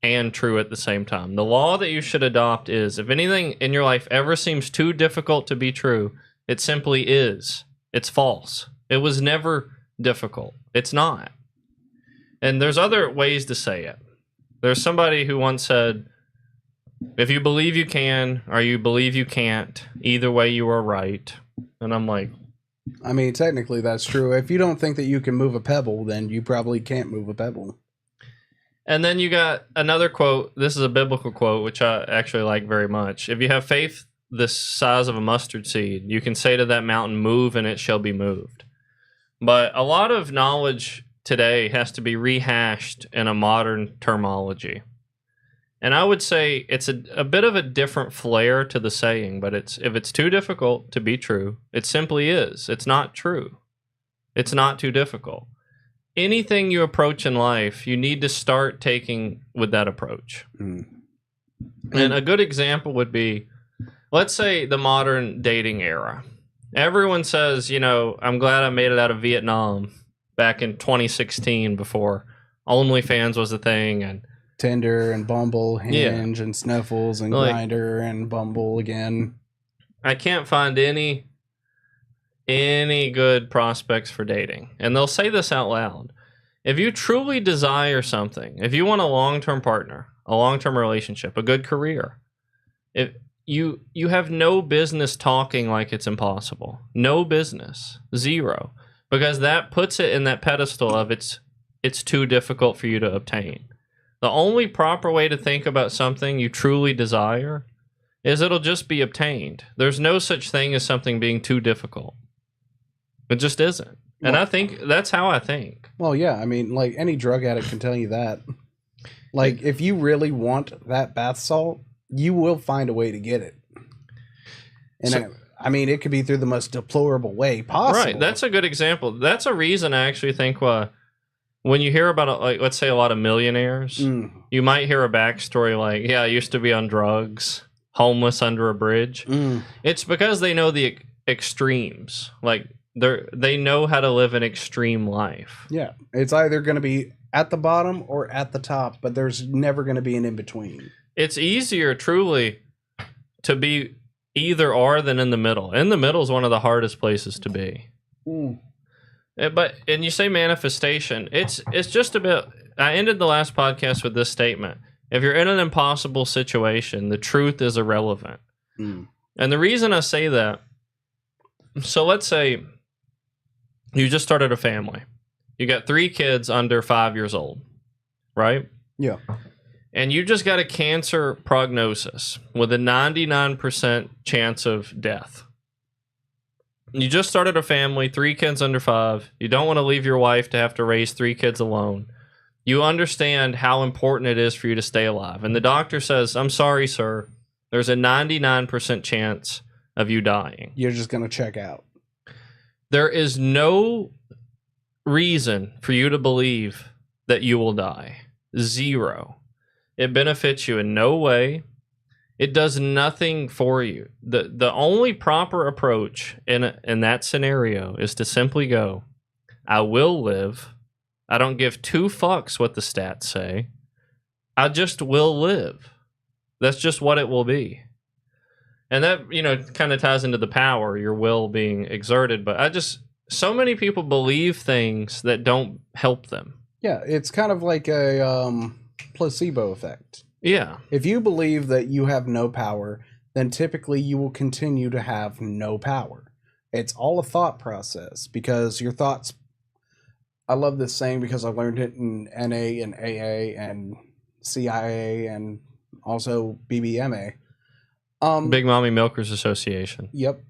and true at the same time. The law that you should adopt is, if anything in your life ever seems too difficult to be true, it simply is. It's false. It was never difficult. It's not. And there's other ways to say it. There's somebody who once said, if you believe you can or you believe you can't, either way you are right. And I'm like... I mean, technically that's true. If you don't think that you can move a pebble, then you probably can't move a pebble. And then you got another quote. This is a biblical quote, which I actually like very much. If you have faith the size of a mustard seed, you can say to that mountain, move, and it shall be moved. But a lot of knowledge today has to be rehashed in a modern terminology. And I would say it's a bit of a different flair to the saying, but if it's too difficult to be true, it simply is. It's not true. It's not too difficult. Anything you approach in life, you need to start taking with that approach. And a good example would be, let's say the modern dating era. Everyone says, you know, I'm glad I made it out of Vietnam back in 2016 before OnlyFans was a thing and Tinder and Bumble, Hinge and Snuffles and Grindr and Bumble again. I can't find any good prospects for dating. And they'll say this out loud. If you truly desire something, if you want a long-term partner, a long-term relationship, a good career, if you have no business talking like it's impossible. No business. Zero. Because that puts it in that pedestal of it's too difficult for you to obtain. The only proper way to think about something you truly desire is it'll just be obtained. There's no such thing as something being too difficult. It just isn't. And I think that's how I think. Well, yeah. I mean, like any drug addict can tell you that. Like if you really want that bath salt, you will find a way to get it. And I mean, it could be through the most deplorable way possible. Right. That's a good example. That's a reason I actually think when you hear about, like, let's say a lot of millionaires, you might hear a backstory like, yeah, I used to be on drugs, homeless under a bridge. It's because they know the extremes. Like, they know how to live an extreme life. Yeah. It's either going to be at the bottom or at the top, but there's never going to be an in-between. It's easier, truly, to be either or than in the middle. In the middle is one of the hardest places to be. But you say manifestation, it's just a bit. I ended the last podcast with this statement: if you're in an impossible situation, the truth is irrelevant. And the reason I say that, so let's say you just started a family, you got 3 kids under 5 years old, right? Yeah. And you just got a cancer prognosis with a 99% chance of death. You just started a family, 3 kids under 5. You don't want to leave your wife to have to raise 3 kids alone. You understand how important it is for you to stay alive. And the doctor says, I'm sorry, sir. There's a 99% chance of you dying. You're just going to check out. There is no reason for you to believe that you will die. Zero. It benefits you in no way. It does nothing for you. The only proper approach in that scenario is to simply go, I will live. I don't give 2 fucks what the stats say. I just will live. That's just what it will be. And that, kind of ties into the power, your will being exerted. But so many people believe things that don't help them. Yeah, it's kind of like a placebo effect. Yeah. If you believe that you have no power, then typically you will continue to have no power. It's all a thought process because your thoughts. I love this saying because I learned it in NA and AA and CIA and also BBMA. Big Mommy Milkers Association. Yep.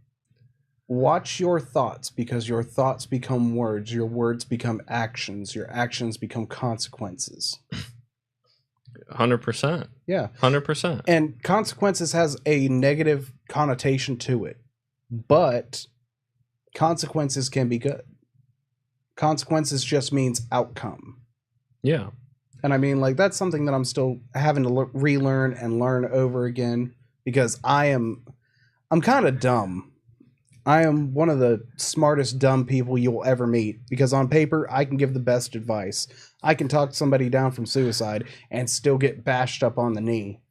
Watch your thoughts because your thoughts become words. Your words become actions. Your actions become consequences. 100%. Yeah. 100%. And consequences has a negative connotation to it, but consequences can be good. Consequences just means outcome. Yeah. And I mean, like, that's something that I'm still having to relearn and learn over again because I'm kind of dumb. I am one of the smartest dumb people you'll ever meet because on paper, I can give the best advice. I can talk somebody down from suicide and still get bashed up on the knee.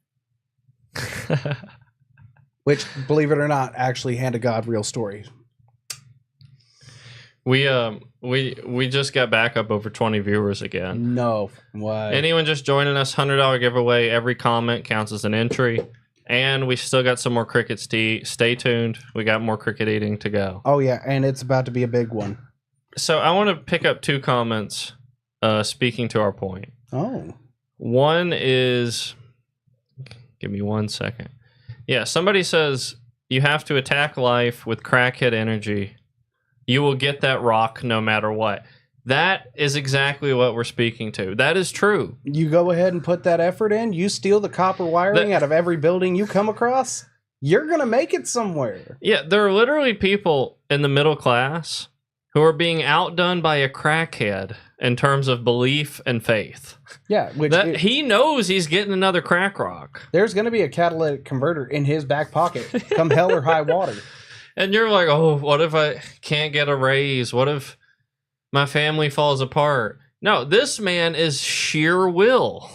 Which, believe it or not, actually, hand to God, real story. We just got back up over 20 viewers again. No. Why? Anyone just joining us, $100 giveaway. Every comment counts as an entry. And we still got some more crickets to eat. Stay tuned. We got more cricket eating to go. Oh, yeah, and it's about to be a big one. So I want to pick up 2 comments speaking to our point. Oh. One is... Give me 1 second. Yeah, somebody says, you have to attack life with crackhead energy. You will get that rock no matter what. That is exactly what we're speaking to. That is true. You go ahead and put that effort in. You steal the copper wiring out of every building you come across. You're going to make it somewhere. Yeah, there are literally people in the middle class who are being outdone by a crackhead in terms of belief and faith. Yeah. He knows he's getting another crack rock. There's going to be a catalytic converter in his back pocket come hell or high water. And you're like, oh, what if I can't get a raise? What if my family falls apart? No, this man is sheer will.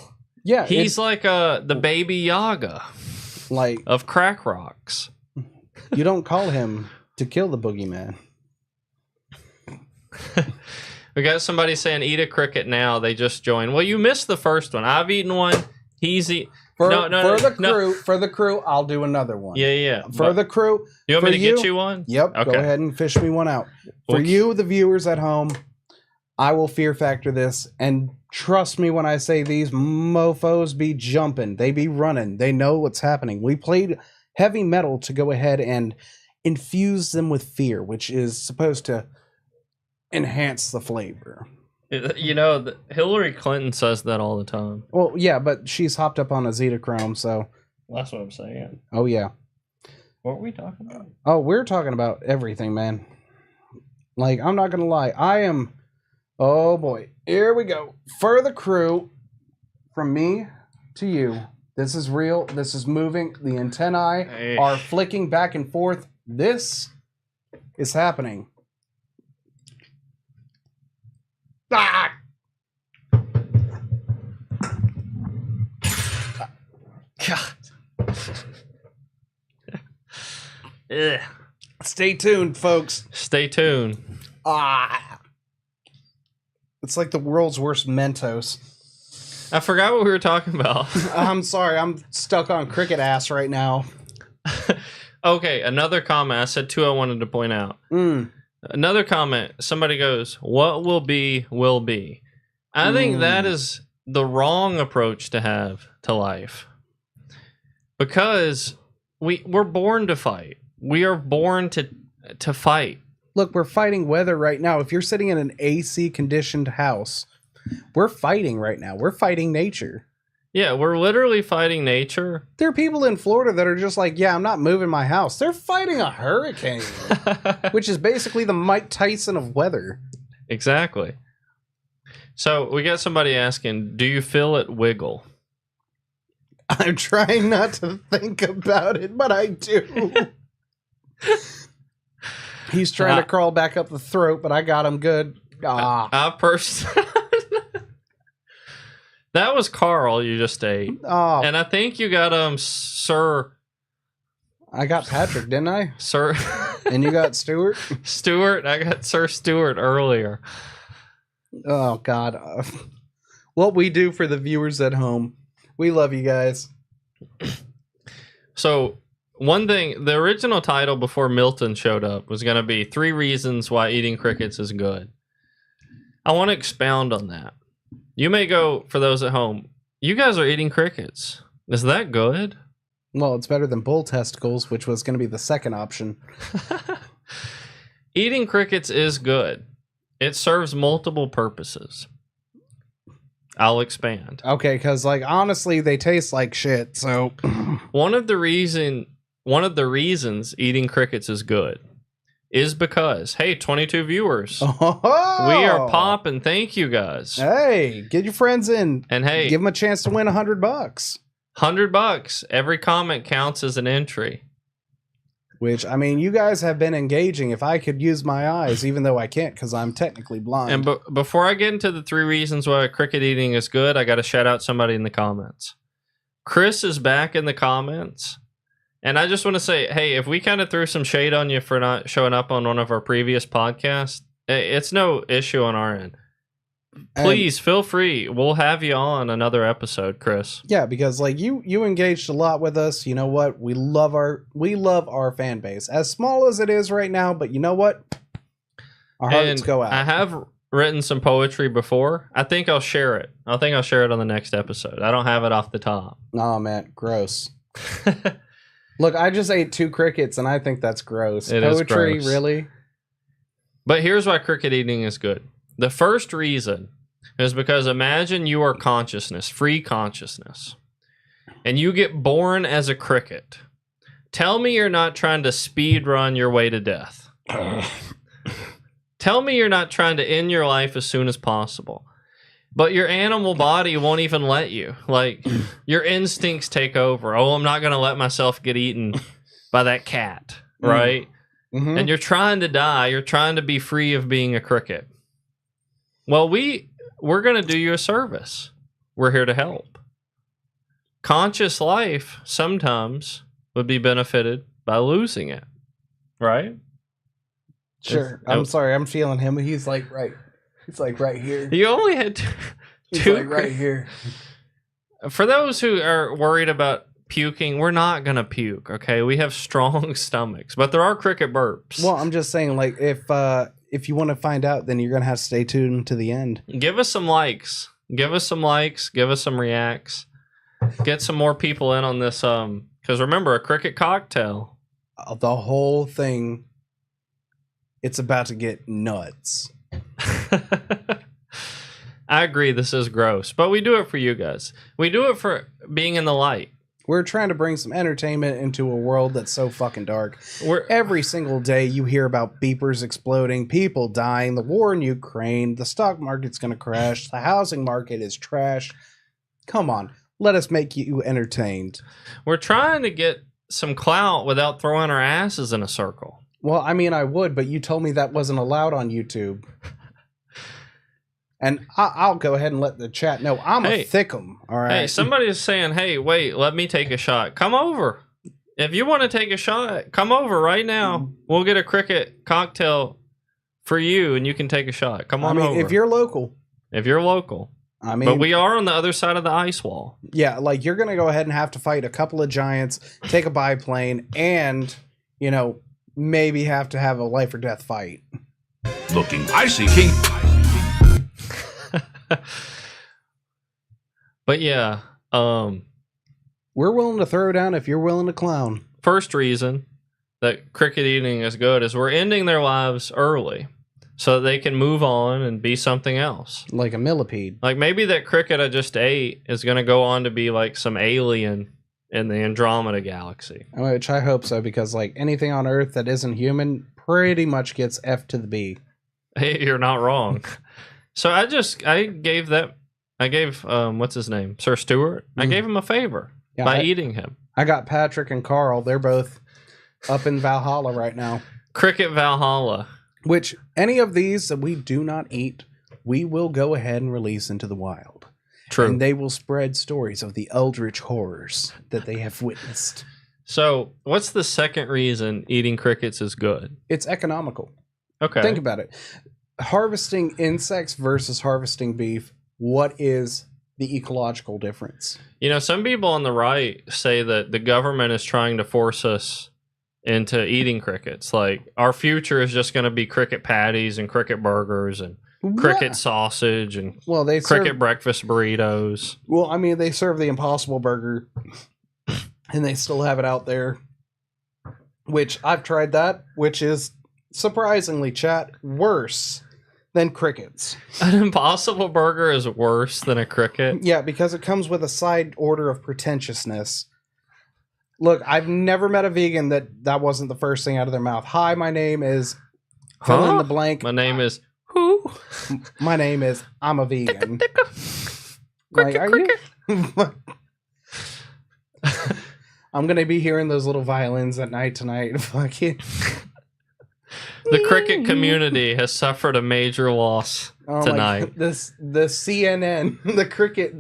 Yeah. He's like the baby Yaga of crack rocks. You don't call him to kill the boogeyman. We got somebody saying, eat a cricket now. They just joined. Well, you missed the first one. I've eaten one. He's eaten. For the crew, I'll do another one. Yeah. For the crew. You want me to get you one? Yep. Okay. Go ahead and fish me one out. For you, the viewers at home, I will fear factor this. And trust me when I say these mofos be jumping. They be running. They know what's happening. We played heavy metal to go ahead and infuse them with fear, which is supposed to enhance the flavor. You know, Hillary Clinton says that all the time. Well, yeah, but she's hopped up on a Zetachrome, so... Well, that's what I'm saying. Oh, yeah. What were we talking about? Oh, we're talking about everything, man. Like, I'm not gonna lie. I am... Oh, boy. Here we go. For the crew, from me to you, this is real. This is moving. The antennae are flicking back and forth. This is happening. Ah! God. Stay tuned, folks. Stay tuned. It's like the world's worst Mentos. I forgot what we were talking about. I'm sorry. I'm stuck on cricket ass right now. Okay, another comment. I said 2 I wanted to point out. Another comment. Somebody goes, what will be, will be. I think that is the wrong approach to have to life. Because we're born to fight. We are born to fight. Look, we're fighting weather right now. If you're sitting in an AC conditioned house, we're fighting right now. We're fighting nature. Yeah, we're literally fighting nature. There are people in Florida that are just like, yeah, I'm not moving my house. They're fighting a hurricane, which is basically the Mike Tyson of weather. Exactly. So we got somebody asking, do you feel it wiggle? I'm trying not to think about it, but I do. He's trying to crawl back up the throat, but I got him good. That was Carl you just ate. Oh. And I think you got Sir. I got Patrick, didn't I? Sir. And you got Stuart? Stuart. I got Sir Stuart earlier. Oh, God. What we do for the viewers at home. We love you guys. So one thing, the original title before Milton showed up was going to be 3 reasons why eating crickets is good. I want to expound on that. You may go, for those at home, you guys are eating crickets. Is that good? Well, it's better than bull testicles, which was going to be the second option. Eating crickets is good. It serves multiple purposes. I'll expand. Okay, because like honestly, they taste like shit. So one of the reasons eating crickets is good is because, hey, 22 viewers. Oh. We are popping. Thank you guys. Hey, get your friends in. And hey, give them a chance to win $100. $100. Every comment counts as an entry. Which, I mean, you guys have been engaging. If I could use my eyes, even though I can't because I'm technically blind. And before I get into the 3 reasons why cricket eating is good, I got to shout out somebody in the comments. Chris is back in the comments. And I just want to say, hey, if we kind of threw some shade on you for not showing up on one of our previous podcasts, it's no issue on our end. Please feel free. We'll have you on another episode, Chris. Yeah, because like you engaged a lot with us. You know what? We love our fan base, as small as it is right now. But you know what? Our hearts go out. I have written some poetry before. I think I'll share it. I think I'll share it on the next episode. I don't have it off the top. Oh man, gross. Look, I just ate 2 crickets, and I think that's gross. Poetry, really? But here's why cricket eating is good. The first reason is because imagine you are consciousness, free consciousness, and you get born as a cricket. Tell me you're not trying to speed run your way to death. Tell me you're not trying to end your life as soon as possible. But your animal body won't even let you. Like, your instincts take over. Oh, I'm not going to let myself get eaten by that cat, right? Mm-hmm. And you're trying to die. You're trying to be free of being a cricket. Well, we're going to do you a service. We're here to help. Conscious life sometimes would be benefited by losing it, right? Sure. I'm sorry. I'm feeling him. He's like right here. You only had two like right here. For those who are worried about puking, we're not going to puke, okay? We have strong stomachs, but there are cricket burps. Well, I'm just saying, like, if you want to find out, then you're going to have to stay tuned to the end. Give us some likes. Give us some likes. Give us some reacts. Get some more people in on this. Because remember, a cricket cocktail. The whole thing, it's about to get nuts. I agree, this is gross, but we do it for you guys. We do it for being in the light. We're trying to bring some entertainment into a world that's so fucking dark. Every single day you hear about beepers exploding, people dying, the war in Ukraine, the stock market's going to crash, the housing market is trash. Come on, let us make you entertained. We're trying to get some clout without throwing our asses in a circle. Well, I mean, I would, but you told me that wasn't allowed on YouTube. And I'll go ahead and let the chat know I'm a thickum, all right? Hey, somebody is saying, hey, wait, let me take a shot. Come over. If you want to take a shot, come over right now. We'll get a cricket cocktail for you, and you can take a shot. Come on over. If you're local. If you're local. I mean, but we are on the other side of the ice wall. Yeah, like you're going to go ahead and have to fight a couple of giants, take a biplane, and, you know, maybe have to have a life or death fight. Looking icy, King. But yeah, we're willing to throw down if you're willing to clown. First reason that cricket eating is good is we're ending their lives early so that they can move on and be something else. Like a millipede. Like maybe that cricket I just ate is going to go on to be like some alien in the Andromeda galaxy. Which I hope so, because like anything on Earth that isn't human pretty much gets F to the B. Hey, you're not wrong. So I gave what's his name, Sir Stewart. I gave him a favor by eating him. I got Patrick and Carl. They're both up in Valhalla right now. Cricket Valhalla. Which any of these that we do not eat, we will go ahead and release into the wild. True. And they will spread stories of the eldritch horrors that they have witnessed. So what's the second reason eating crickets is good? It's economical. Okay. Think about it. Harvesting insects versus harvesting beef. What is the ecological difference. You know, some people on the right say that the government is trying to force us into eating crickets. Like, our future is just going to be cricket patties and cricket burgers and cricket sausage and cricket breakfast burritos. Well, I mean, they serve the Impossible Burger, and they still have it out there, which I've tried that, which is surprisingly, chat, worse than crickets. An Impossible Burger is worse than a cricket? Yeah, because it comes with a side order of pretentiousness. Look, I've never met a vegan that wasn't the first thing out of their mouth. Hi, my name is... Fill in the blank. My name is... Who? My name is... I'm a vegan. Cricket, like, cricket. I'm going to be hearing those little violins at night tonight. Fucking... The cricket community has suffered a major loss tonight. The CNN, the cricket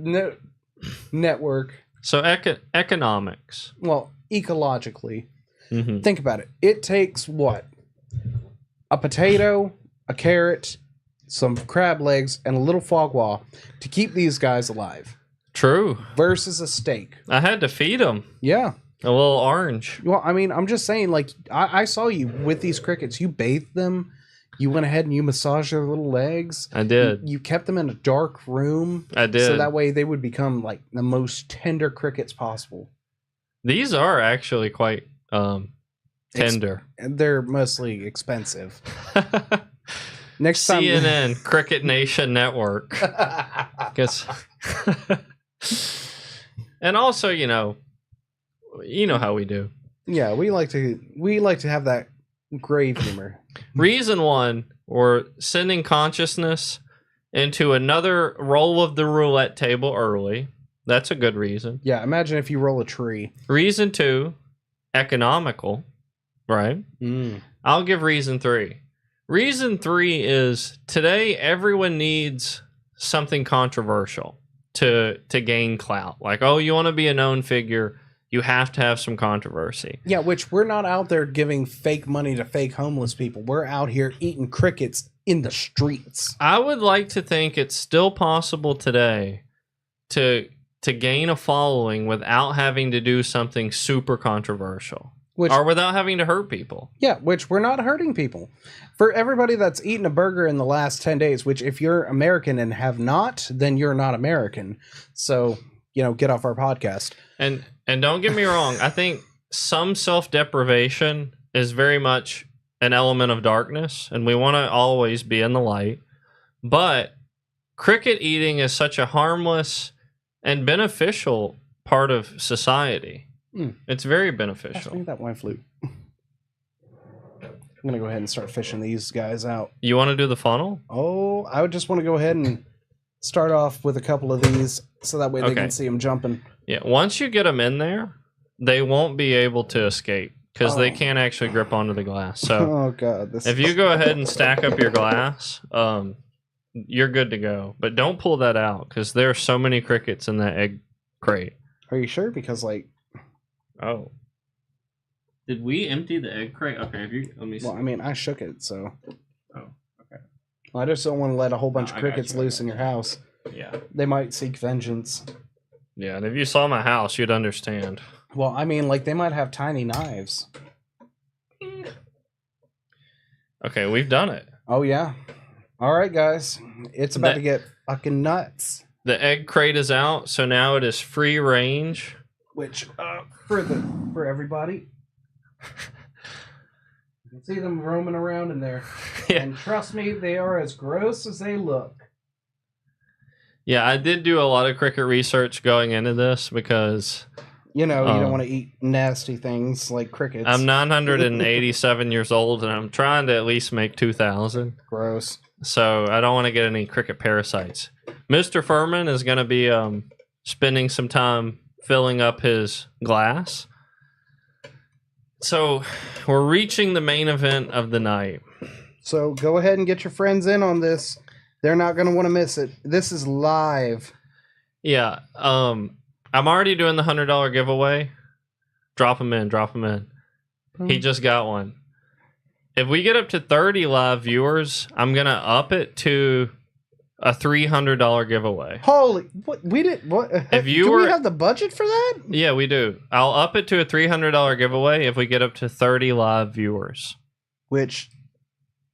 network. So economics. Well, ecologically. Mm-hmm. Think about it. It takes what? A potato, a carrot, some crab legs, and a little foie gras to keep these guys alive. True. Versus a steak. I had to feed them. Yeah. A little orange. Well, I mean, I'm just saying, like, I saw you with these crickets. You bathed them. You went ahead and you massaged their little legs. I did. You kept them in a dark room. I did. So that way they would become, like, the most tender crickets possible. These are actually quite tender. And they're mostly expensive. Next time... CNN, Cricket Nation Network. Guess. And also, you know how we do. Yeah, we like to have that grave humor. Reason one, we're sending consciousness into another roll of the roulette table early. That's a good reason. Yeah, imagine if you roll a tree. Reason two, economical, right? I'll give reason three. Reason three is today everyone needs something controversial to gain clout. Like, oh, you want to be a known figure, you have to have some controversy. Yeah, which we're not out there giving fake money to fake homeless people. We're out here eating crickets in the streets. I would like to think it's still possible today to gain a following without having to do something super controversial. Or without having to hurt people. Yeah, which we're not hurting people. For everybody that's eaten a burger in the last 10 days, which if you're American and have not, then you're not American. So, get off our podcast. And don't get me wrong, I think some self-deprivation is very much an element of darkness, and we want to always be in the light. But cricket eating is such a harmless and beneficial part of society. It's very beneficial. Pass me that wine flute. I'm going to go ahead and start fishing these guys out. You want to do the funnel? Oh, I would just want to go ahead and start off with a couple of these so that way they can see them jumping. Yeah, once you get them in there, they won't be able to escape because they can't actually grip onto the glass. So oh, God. If you go ahead and stack up your glass, you're good to go. But don't pull that out because there are so many crickets in that egg crate. Are you sure? Because, like... Oh. Did we empty the egg crate? Okay, let me see. Well, I mean, I shook it, so... Oh, okay. Well, I just don't want to let a whole bunch of crickets loose in your house. Yeah. They might seek vengeance. Yeah, and if you saw my house, you'd understand. Well, I mean, like, they might have tiny knives. Okay, we've done it. Oh, yeah. All right, guys. It's about to get fucking nuts. The egg crate is out, so now it is free range. Which, for everybody, you can see them roaming around in there. Yeah. And trust me, they are as gross as they look. Yeah, I did do a lot of cricket research going into this because... you don't want to eat nasty things like crickets. I'm 987 years old, and I'm trying to at least make 2,000. Gross. So I don't want to get any cricket parasites. Mr. Furman is going to be spending some time filling up his glass. So we're reaching the main event of the night. So go ahead and get your friends in on this. They're not going to want to miss it. This is live. Yeah. I'm already doing the $100 giveaway. Drop them in. He just got one. If we get up to 30 live viewers, I'm going to up it to a $300 giveaway. Holy, what we did? What? If you do were, we have the budget for that? Yeah, we do. I'll up it to a $300 giveaway if we get up to 30 live viewers. Which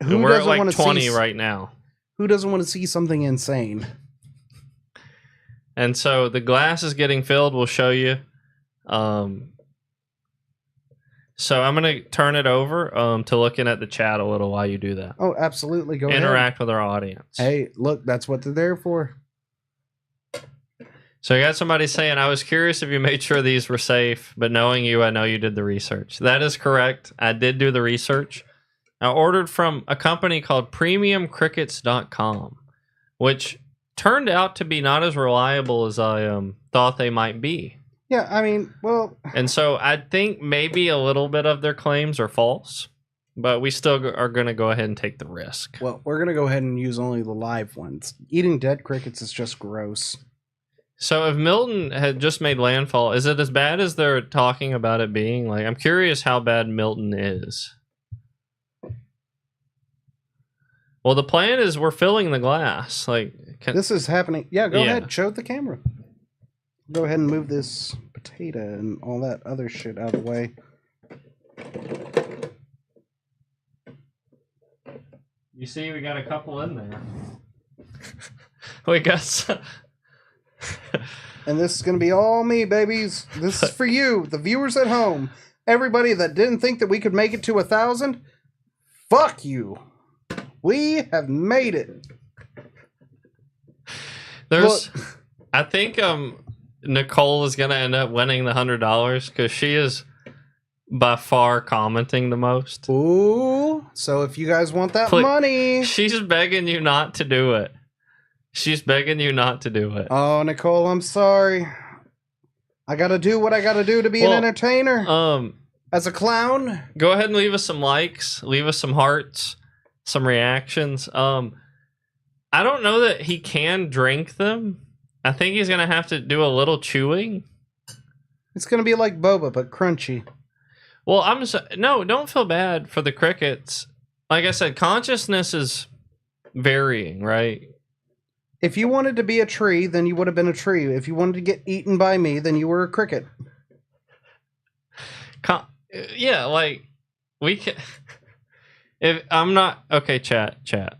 we're doesn't at want like to 20 see, right now. Who doesn't want to see something insane? And so the glass is getting filled. We'll show you. So I'm going to turn it over to looking at the chat a little while you do that. Oh, absolutely. Go ahead. Interact with our audience. Hey, look, that's what they're there for. So I got somebody saying, I was curious if you made sure these were safe, but knowing you, I know you did the research. That is correct. I did do the research. I ordered from a company called PremiumCrickets.com, which turned out to be not as reliable as I thought they might be. Yeah, I mean, well... And so I think maybe a little bit of their claims are false, but we still are going to go ahead and take the risk. Well, we're going to go ahead and use only the live ones. Eating dead crickets is just gross. So if Milton had just made landfall, is it as bad as they're talking about it being? Like, I'm curious how bad Milton is. Well, the plan is we're filling the glass. Like, this is happening. Yeah, go ahead. Show the camera. Go ahead and move this potato and all that other shit out of the way. You see, we got a couple in there. We got some. And this is going to be all me, babies. This is for you, the viewers at home. Everybody that didn't think that we could make it to 1,000, fuck you. We have made it. There's, I think Nicole is gonna end up winning the $100 because she is by far commenting the most. Ooh, so if you guys want that money, she's begging you not to do it. She's begging you not to do it. Oh, Nicole, I'm sorry. I gotta do what I gotta do to be an entertainer. As a clown. Go ahead and leave us some likes, leave us some hearts, some reactions. I don't know that he can drink them. I think he's going to have to do a little chewing. It's going to be like boba, but crunchy. Well, no, don't feel bad for the crickets. Like I said, consciousness is varying, right? If you wanted to be a tree, then you would have been a tree. If you wanted to get eaten by me, then you were a cricket. Yeah, like, we can... If I'm not... Okay, chat.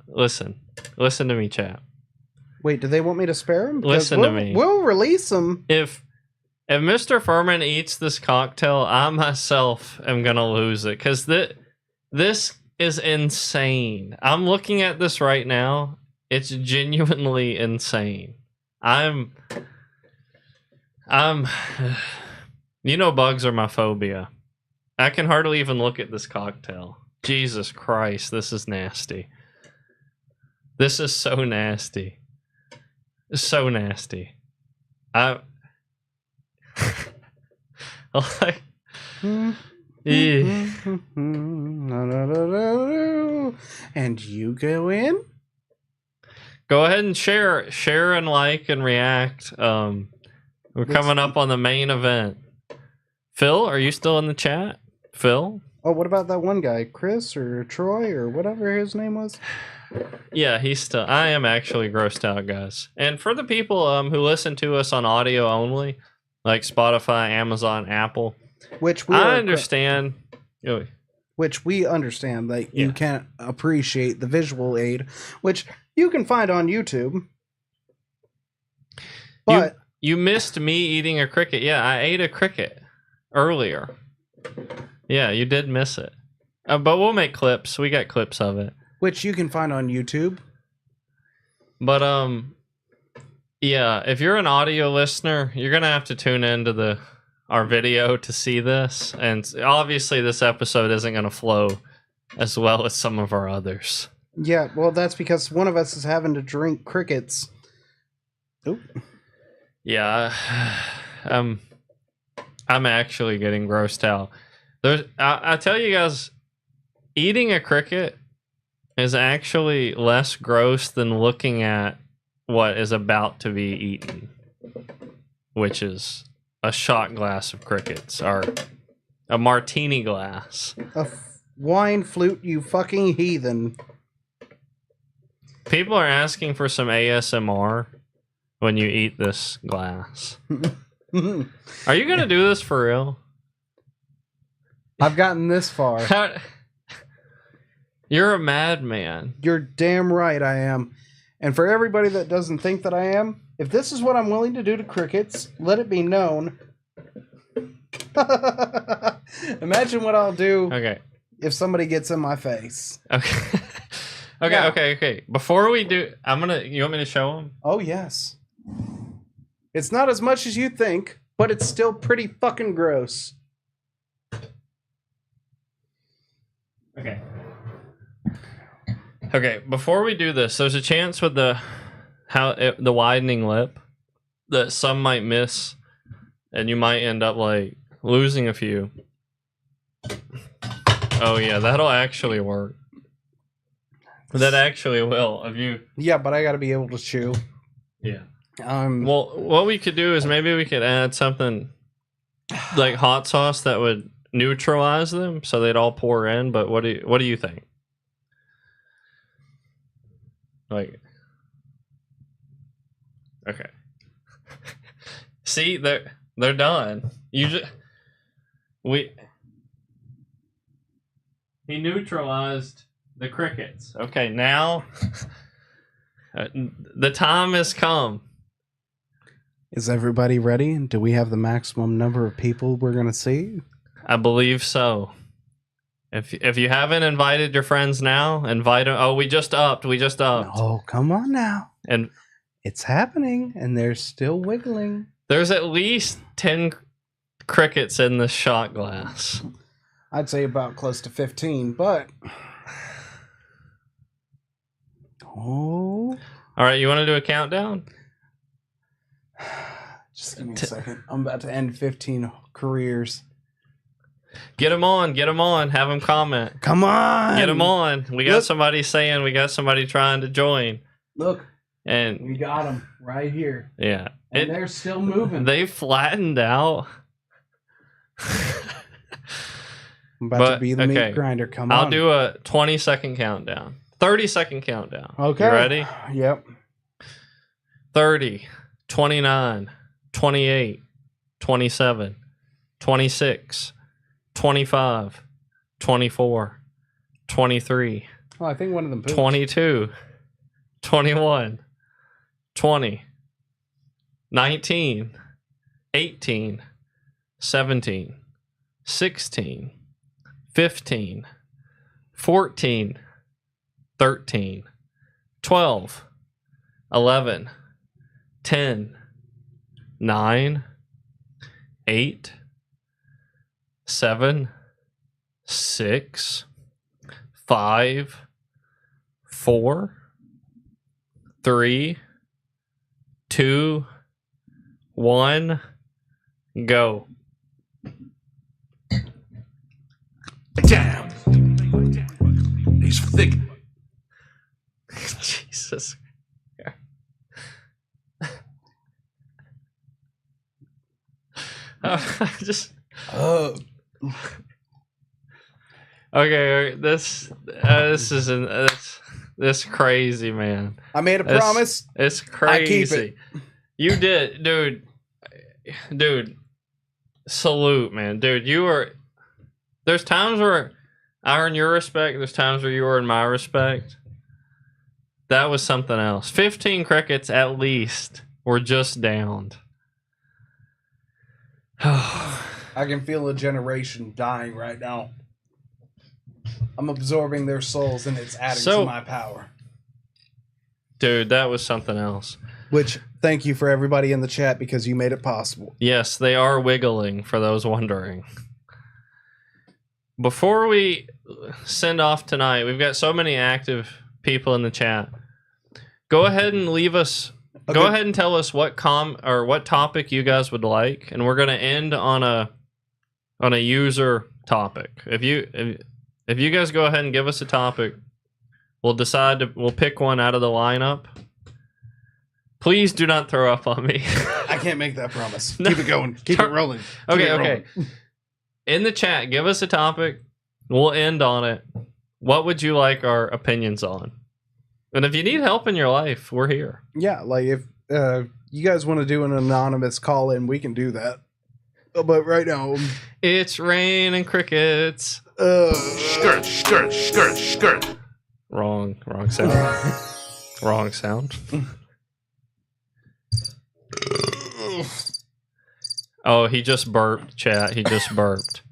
Listen to me, chat. Wait, do they want me to spare him? Listen to me. We'll release him. If Mr. Furman eats this cocktail, I myself am going to lose it. Because this is insane. I'm looking at this right now. It's genuinely insane. I'm... You know bugs are my phobia. I can hardly even look at this cocktail. Jesus Christ, this is nasty. This is so nasty. So nasty. Like, and you go in? Go ahead and share and like and react. We're coming up on the main event. Phil, are you still in the chat? Phil? Oh, what about that one guy, Chris or Troy or whatever his name was? Yeah, he's still... I am actually grossed out, guys. And for the people who listen to us on audio only, like Spotify, Amazon, Apple, which I understand. Which we understand that you can't appreciate the visual aid, which you can find on YouTube. But you missed me eating a cricket. Yeah, I ate a cricket earlier. Yeah, you did miss it. But we'll make clips. We got clips of it. Which you can find on YouTube. But, yeah, if you're an audio listener, you're going to have to tune into our video to see this. And obviously this episode isn't going to flow as well as some of our others. Yeah, well, that's because one of us is having to drink crickets. Oop. Yeah, I'm actually getting grossed out. I tell you guys, eating a cricket is actually less gross than looking at what is about to be eaten, which is a shot glass of crickets, or a martini glass. A wine flute, you fucking heathen. People are asking for some ASMR when you eat this glass. Are you gonna do this for real? I've gotten this far. You're a madman. You're damn right I am. And for everybody that doesn't think that I am, if this is what I'm willing to do to crickets, let it be known. Imagine what I'll do if somebody gets in my face. Okay. Yeah. Okay. Before we do, you want me to show them? Oh, yes. It's not as much as you think, but it's still pretty fucking gross. Okay, before we do this, there's a chance with the widening lip that some might miss, and you might end up like losing a few. Oh yeah, that'll actually work. That actually will. Yeah, but I got to be able to chew. Yeah. Well, what we could do is maybe we could add something like hot sauce that would neutralize them, so they'd all pour in. But what do you think? Like, okay. See, they're done. He neutralized the crickets. Okay, now the time has come. Is everybody ready? Do we have the maximum number of people we're gonna see? I believe so. If you haven't invited your friends now, invite them. Oh, we just upped. Oh, come on now. And it's happening, and they're still wiggling. There's at least 10 crickets in this shot glass. I'd say about close to 15, but... Oh. All right, you want to do a countdown? Just give me a second. I'm about to end 15 careers. Get them on. Have them comment. Come on. Get them on. We got somebody saying we got somebody trying to join. Look. And we got them right here. Yeah. And they're still moving. They flattened out. I'm about to be the meat grinder. Come on. I'll do a 20-second countdown. 30-second countdown. Okay. You ready? Yep. 30, 29, 28, 27, 26, 25, 24, 23. Oh, I think one of them pooped. 22, 21, 20, 19, 18, 17, 16, 15, 14, 13, 12, 11, 10, 9, 8, 7, 6, 5, 4, 3, 2, 1, go. Damn. He's thick. Jesus. Okay, this crazy, man. I made a promise. It's crazy. I keep it. You did, dude. Salute, man, dude. There's times where I earn your respect. There's times where you earn my respect. That was something else. 15 crickets at least were just downed. I can feel a generation dying right now. I'm absorbing their souls, and it's adding to my power. Dude, that was something else. Which, thank you for everybody in the chat because you made it possible. Yes, they are wiggling, for those wondering. Before we send off tonight, we've got so many active people in the chat. Go ahead and leave us... Okay. Go ahead and tell us what topic you guys would like, and we're going to end on a user topic. If you guys go ahead and give us a topic, we'll pick one out of the lineup. Please do not throw up on me. I can't make that promise. No. Keep it going. Keep it rolling. Okay. In the chat, give us a topic. We'll end on it. What would you like our opinions on? And if you need help in your life, we're here. Yeah, like if you guys want to do an anonymous call in, we can do that. But right now, It's raining crickets. Skirt, skirt, skirt, skirt. Wrong sound. Wrong sound. Oh, he just burped, chat. He just burped.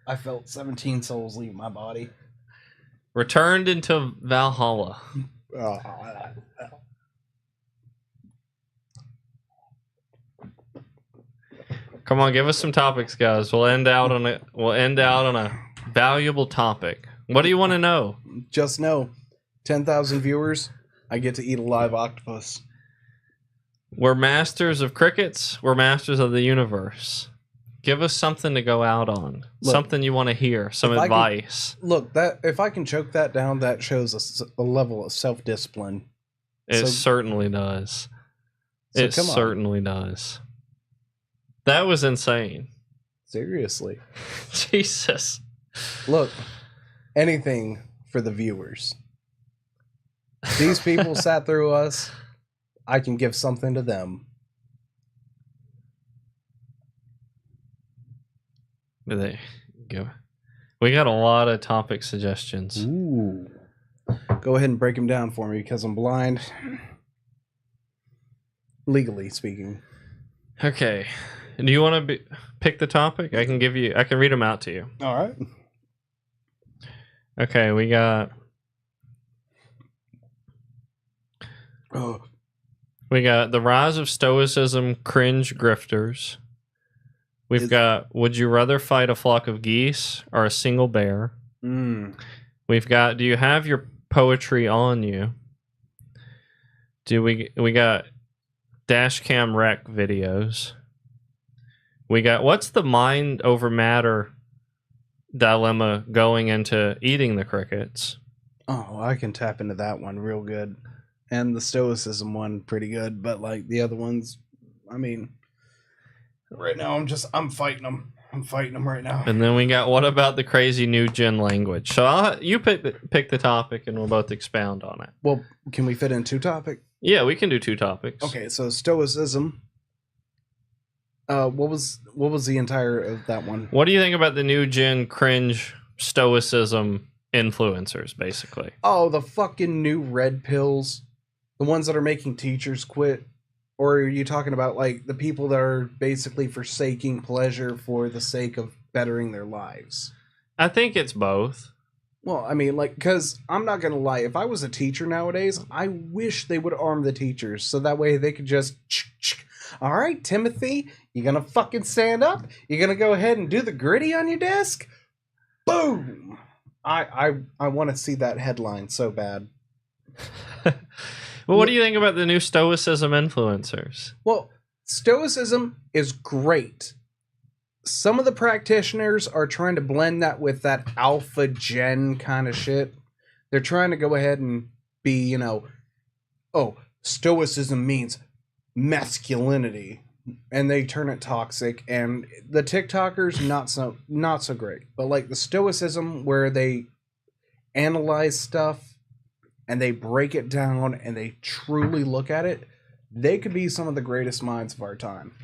I felt 17 souls leave my body. Returned into Valhalla. Come on, give us some topics, guys. We'll end out on a valuable topic. What do you want to know? Just know, 10,000 viewers, I get to eat a live octopus. We're masters of crickets. We're masters of the universe. Give us something to go out on. Look, something you want to hear. Some advice. Look, that if I can choke that down, that shows a level of self-discipline. It certainly does. So it certainly does. That was insane. Seriously. Jesus. Look, anything for the viewers. These people sat through us. I can give something to them. They go. We got a lot of topic suggestions. Ooh. Go ahead and break them down for me because I'm blind. Legally speaking. Okay. Do you want to pick the topic? I can read them out to you. All right. Okay, we got the rise of stoicism, cringe grifters. We've got, would you rather fight a flock of geese or a single bear? We've got, do you have your poetry on you? We got dash cam wreck videos. We got, what's the mind over matter dilemma going into eating the crickets? Oh, I can tap into that one real good. And the stoicism one pretty good, but like the other ones, I mean, right now I'm fighting them. I'm fighting them right now. And then we got, what about the crazy new gen language? So you pick the topic and we'll both expound on it. Well, can we fit in two topics? Yeah, we can do two topics. Okay, so stoicism. What was the entire of that one? What do you think about the new gen cringe stoicism influencers, basically? Oh, the fucking new red pills. The ones that are making teachers quit. Or are you talking about like the people that are basically forsaking pleasure for the sake of bettering their lives? I think it's both. Well, I mean, like, because I'm not going to lie. If I was a teacher nowadays, I wish they would arm the teachers so that way they could just... All right, Timothy, you going to fucking stand up? You going to go ahead and do the gritty on your desk? Boom! I want to see that headline so bad. Well, what do you think about the new stoicism influencers? Well, stoicism is great. Some of the practitioners are trying to blend that with that alpha gen kind of shit. They're trying to go ahead and be, stoicism means masculinity, and they turn it toxic. And the TikTokers not so great, but like the stoicism where they analyze stuff and they break it down and they truly look at it, they could be some of the greatest minds of our time.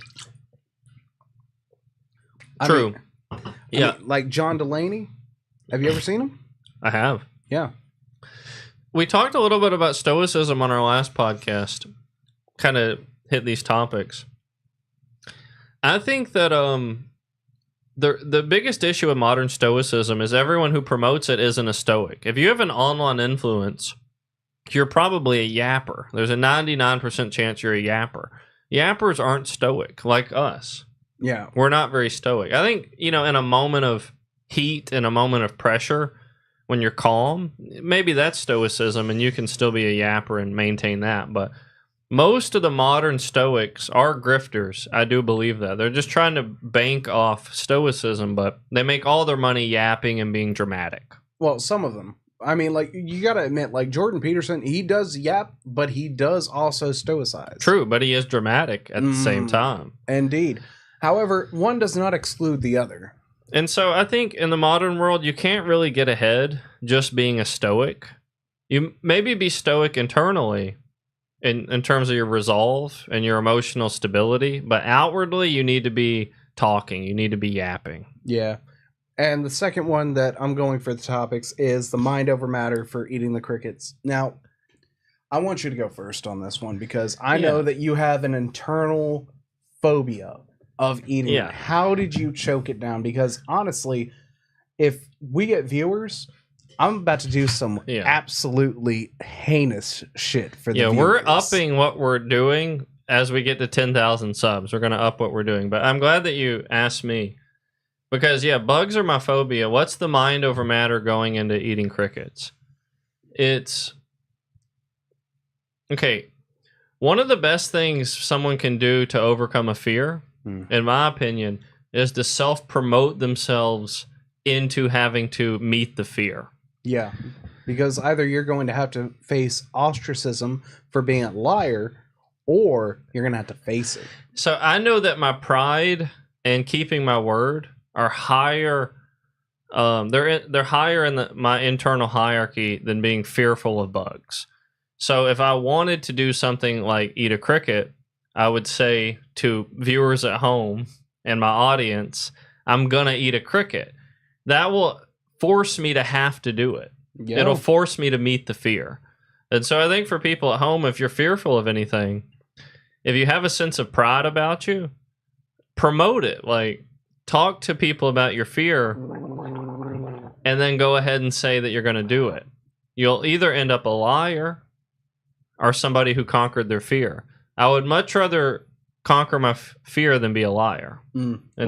True. I mean, like John Delaney. Have you ever seen him? I have. Yeah. We talked a little bit about stoicism on our last podcast. Kind of hit these topics. I think that the biggest issue with modern stoicism is everyone who promotes it isn't a stoic. If you have an online influence, you're probably a yapper. There's a 99% chance you're a yapper. Yappers aren't stoic like us. Yeah. We're not very stoic. I think, in a moment of heat, in a moment of pressure, when you're calm, maybe that's stoicism and you can still be a yapper and maintain that. But most of the modern stoics are grifters. I do believe that. They're just trying to bank off stoicism, but they make all their money yapping and being dramatic. Well, some of them. I mean, like, you got to admit, like, Jordan Peterson, he does yap, but he does also stoicize. True, but he is dramatic at the same time. Indeed. However, one does not exclude the other. And so I think in the modern world, you can't really get ahead just being a stoic. You maybe be stoic internally in terms of your resolve and your emotional stability, but outwardly you need to be talking. You need to be yapping. Yeah. And the second one that I'm going for the topics is the mind over matter for eating the crickets. Now, I want you to go first on this one because I know that you have an internal phobia of eating it. How did you choke it down? Because honestly, if we get viewers, I'm about to do some absolutely heinous shit for the viewers. We're upping what we're doing as we get to 10,000 subs. We're going to up what we're doing. But I'm glad that you asked me. Because, bugs are my phobia. What's the mind over matter going into eating crickets? It's... Okay, one of the best things someone can do to overcome a fear, in my opinion, is to self-promote themselves into having to meet the fear. Yeah, because either you're going to have to face ostracism for being a liar, or you're going to have to face it. So I know that my pride and keeping my word are higher. They're higher in my internal hierarchy than being fearful of bugs. So if I wanted to do something like eat a cricket, I would say to viewers at home and my audience, I'm going to eat a cricket. That will force me to have to do it. Yeah. It'll force me to meet the fear. And so I think for people at home, if you're fearful of anything, if you have a sense of pride about you, promote it. Like, talk to people about your fear and then go ahead and say that you're going to do it. You'll either end up a liar or somebody who conquered their fear. I would much rather conquer my fear than be a liar.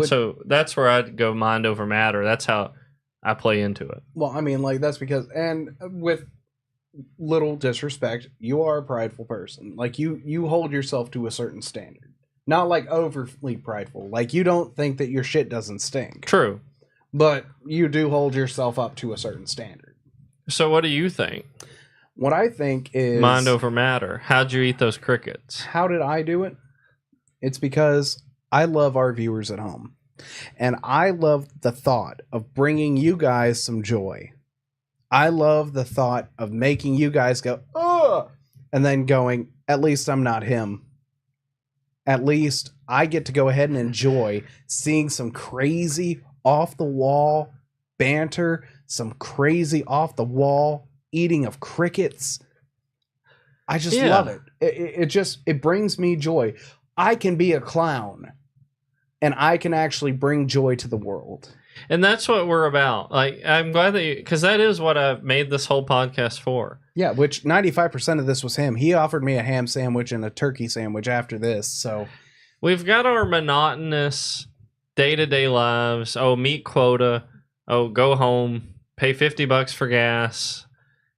So that's where I'd go mind over matter. That's how I play into it. Well, I mean, like, that's because, and with little disrespect, you are a prideful person. Like, you hold yourself to a certain standard. Not like overly prideful. Like, you don't think that your shit doesn't stink. True. But you do hold yourself up to a certain standard. So what do you think? What I think is... mind over matter. How'd you eat those crickets? How did I do it? It's because I love our viewers at home. And I love the thought of bringing you guys some joy. I love the thought of making you guys go, ugh! And then going, at least I'm not him. At least I get to go ahead and enjoy seeing some crazy off-the-wall banter, some crazy off-the-wall eating of crickets. I just love it. It brings me joy. I can be a clown, and I can actually bring joy to the world. And that's what we're about. Like, I'm glad that because that is what I made this whole podcast for. Yeah, which 95% of this was him. He offered me a ham sandwich and a turkey sandwich after this. So we've got our monotonous day-to-day lives. Oh, meet quota. Oh, go home. Pay $50 for gas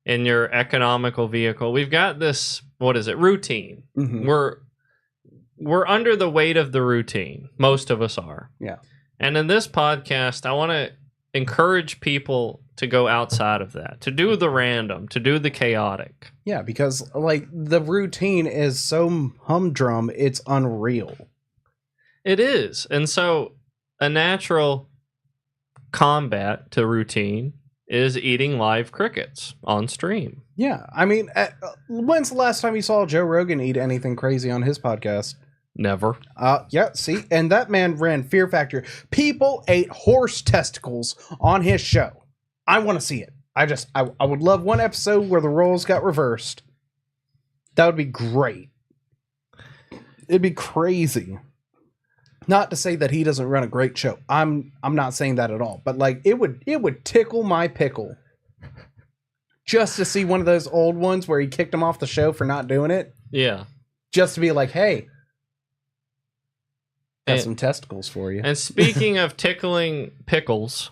in your economical vehicle. We've got this, routine. Mm-hmm. We're under the weight of the routine. Most of us are. Yeah. And in this podcast, I want to encourage people to go outside of that, to do the random, to do the chaotic. Yeah, because like the routine is so humdrum, it's unreal. It is. And so a natural combat to routine is eating live crickets on stream. Yeah. I mean, when's the last time you saw Joe Rogan eat anything crazy on his podcast? Never. Yeah, see? And that man ran Fear Factor. People ate horse testicles on his show. I want to see it. I would love one episode where the roles got reversed. That would be great. It'd be crazy. Not to say that he doesn't run a great show. I'm not saying that at all. But like it would tickle my pickle just to see one of those old ones where he kicked him off the show for not doing it. Yeah. Just to be like, hey, got some testicles for you. And speaking of tickling pickles,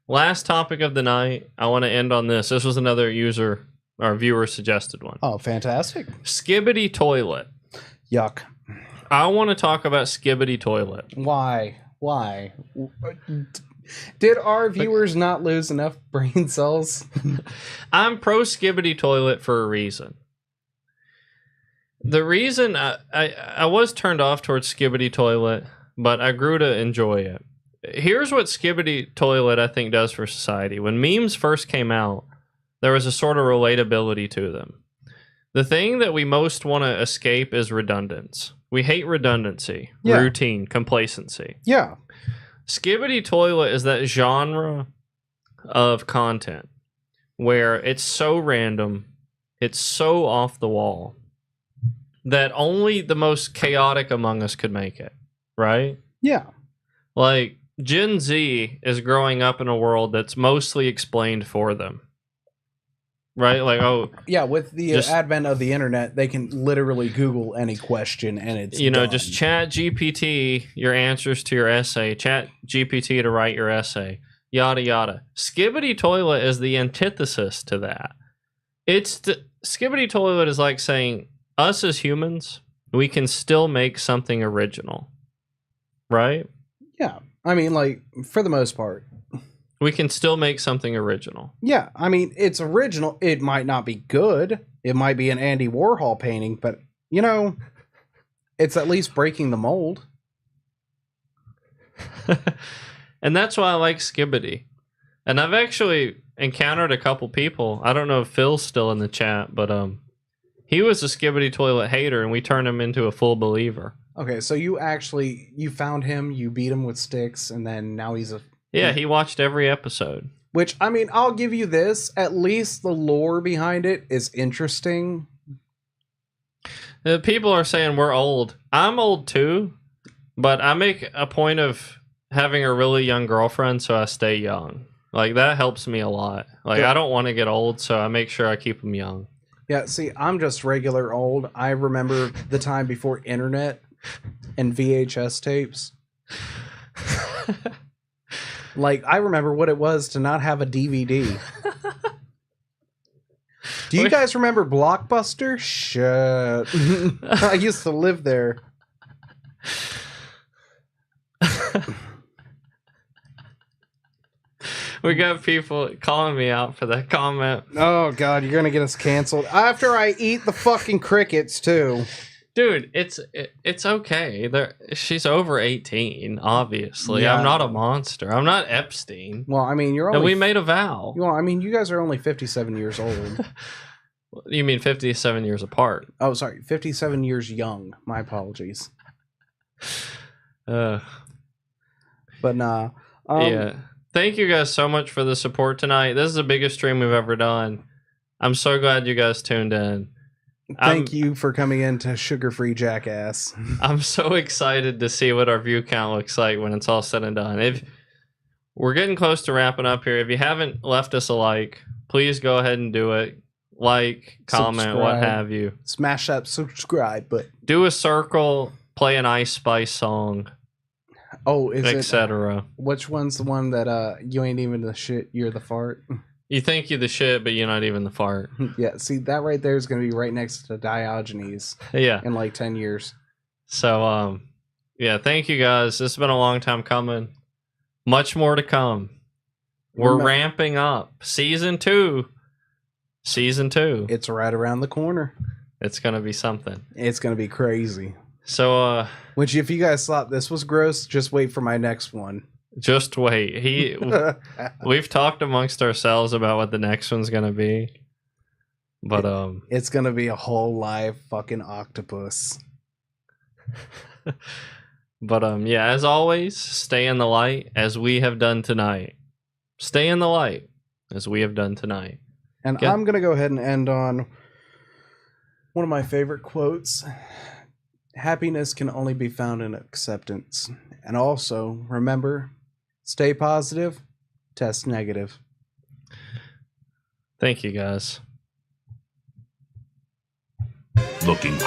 last topic of the night, I want to end on this. This was another user or viewer suggested one. Oh, fantastic. Skibbity toilet. Yuck. I want to talk about Skibbity toilet. Why? Did our viewers not lose enough brain cells? I'm pro Skibbity toilet for a reason. The reason I was turned off towards Skibbity toilet, but I grew to enjoy it. Here's what Skibbity toilet I think does for society. When memes first came out, there was a sort of relatability to them. The thing that we most want to escape is redundance. We hate redundancy, routine, complacency. Yeah. Skibbity Toilet is that genre of content where it's so random, it's so off the wall, that only the most chaotic among us could make it, right? Yeah. Like, Gen Z is growing up in a world that's mostly explained for them. Right? Like, oh... Yeah, with the advent of the internet, they can literally Google any question and it's done. Just chat GPT your answers to your essay, chat GPT to write your essay, yada yada. Skibbity Toilet is the antithesis to that. Skibbity Toilet is like saying, us as humans, we can still make something original. Right? Yeah. I mean, like, for the most part. We can still make something original. Yeah, I mean, it's original. It might not be good. It might be an Andy Warhol painting, but, it's at least breaking the mold. And that's why I like Skibbity. And I've actually encountered a couple people. I don't know if Phil's still in the chat, but he was a Skibbity Toilet hater, and we turned him into a full believer. Okay, so you found him, you beat him with sticks, and then now he's a... Yeah, he watched every episode. Which, I mean, I'll give you this. At least the lore behind it is interesting. People are saying we're old. I'm old too, but I make a point of having a really young girlfriend so I stay young. Like, that helps me a lot. Like, I don't want to get old, so I make sure I keep them young. Yeah, see, I'm just regular old. I remember the time before internet and VHS tapes. Like, I remember what it was to not have a DVD. Do you guys remember Blockbuster? Shit. I used to live there. We got people calling me out for that comment. Oh, God, you're going to get us canceled. After I eat the fucking crickets, too. Dude, it's okay. She's over 18, obviously. Yeah. I'm not a monster. I'm not Epstein. Well, I mean, you're only... And we made a vow. Well, I mean, you guys are only 57 years old. You mean 57 years apart? Oh, sorry. 57 years young. My apologies. But nah. Yeah. Thank you guys so much for the support tonight. This is the biggest stream we've ever done. I'm so glad you guys tuned in. Thank you for coming in to Sugar-Free Jackass. I'm so excited to see what our view count looks like when it's all said and done. If we're getting close to wrapping up here, if you haven't left us a like, please go ahead and do it. Like, comment, what have you. Smash that subscribe button. Do a circle, play an Ice Spice song. Oh, is it? Etc. Which one's the one that you ain't even the shit, you're the fart? You think you're the shit, but you're not even the fart. Yeah, see, that right there is going to be right next to Diogenes. Yeah. In like 10 years. So, yeah, thank you guys. This has been a long time coming. Much more to come. We're ramping up. Season 2. It's right around the corner. It's going to be something. It's going to be crazy. So, which, if you guys thought this was gross, just wait for my next one. Just wait. We've talked amongst ourselves about what the next one's gonna be, but it's gonna be a whole live fucking octopus. But yeah, as always, stay in the light as we have done tonight. Stay in the light as we have done tonight. And I'm gonna go ahead and end on one of my favorite quotes. Happiness can only be found in acceptance. And also, remember, stay positive, test negative. Thank you, guys. Looking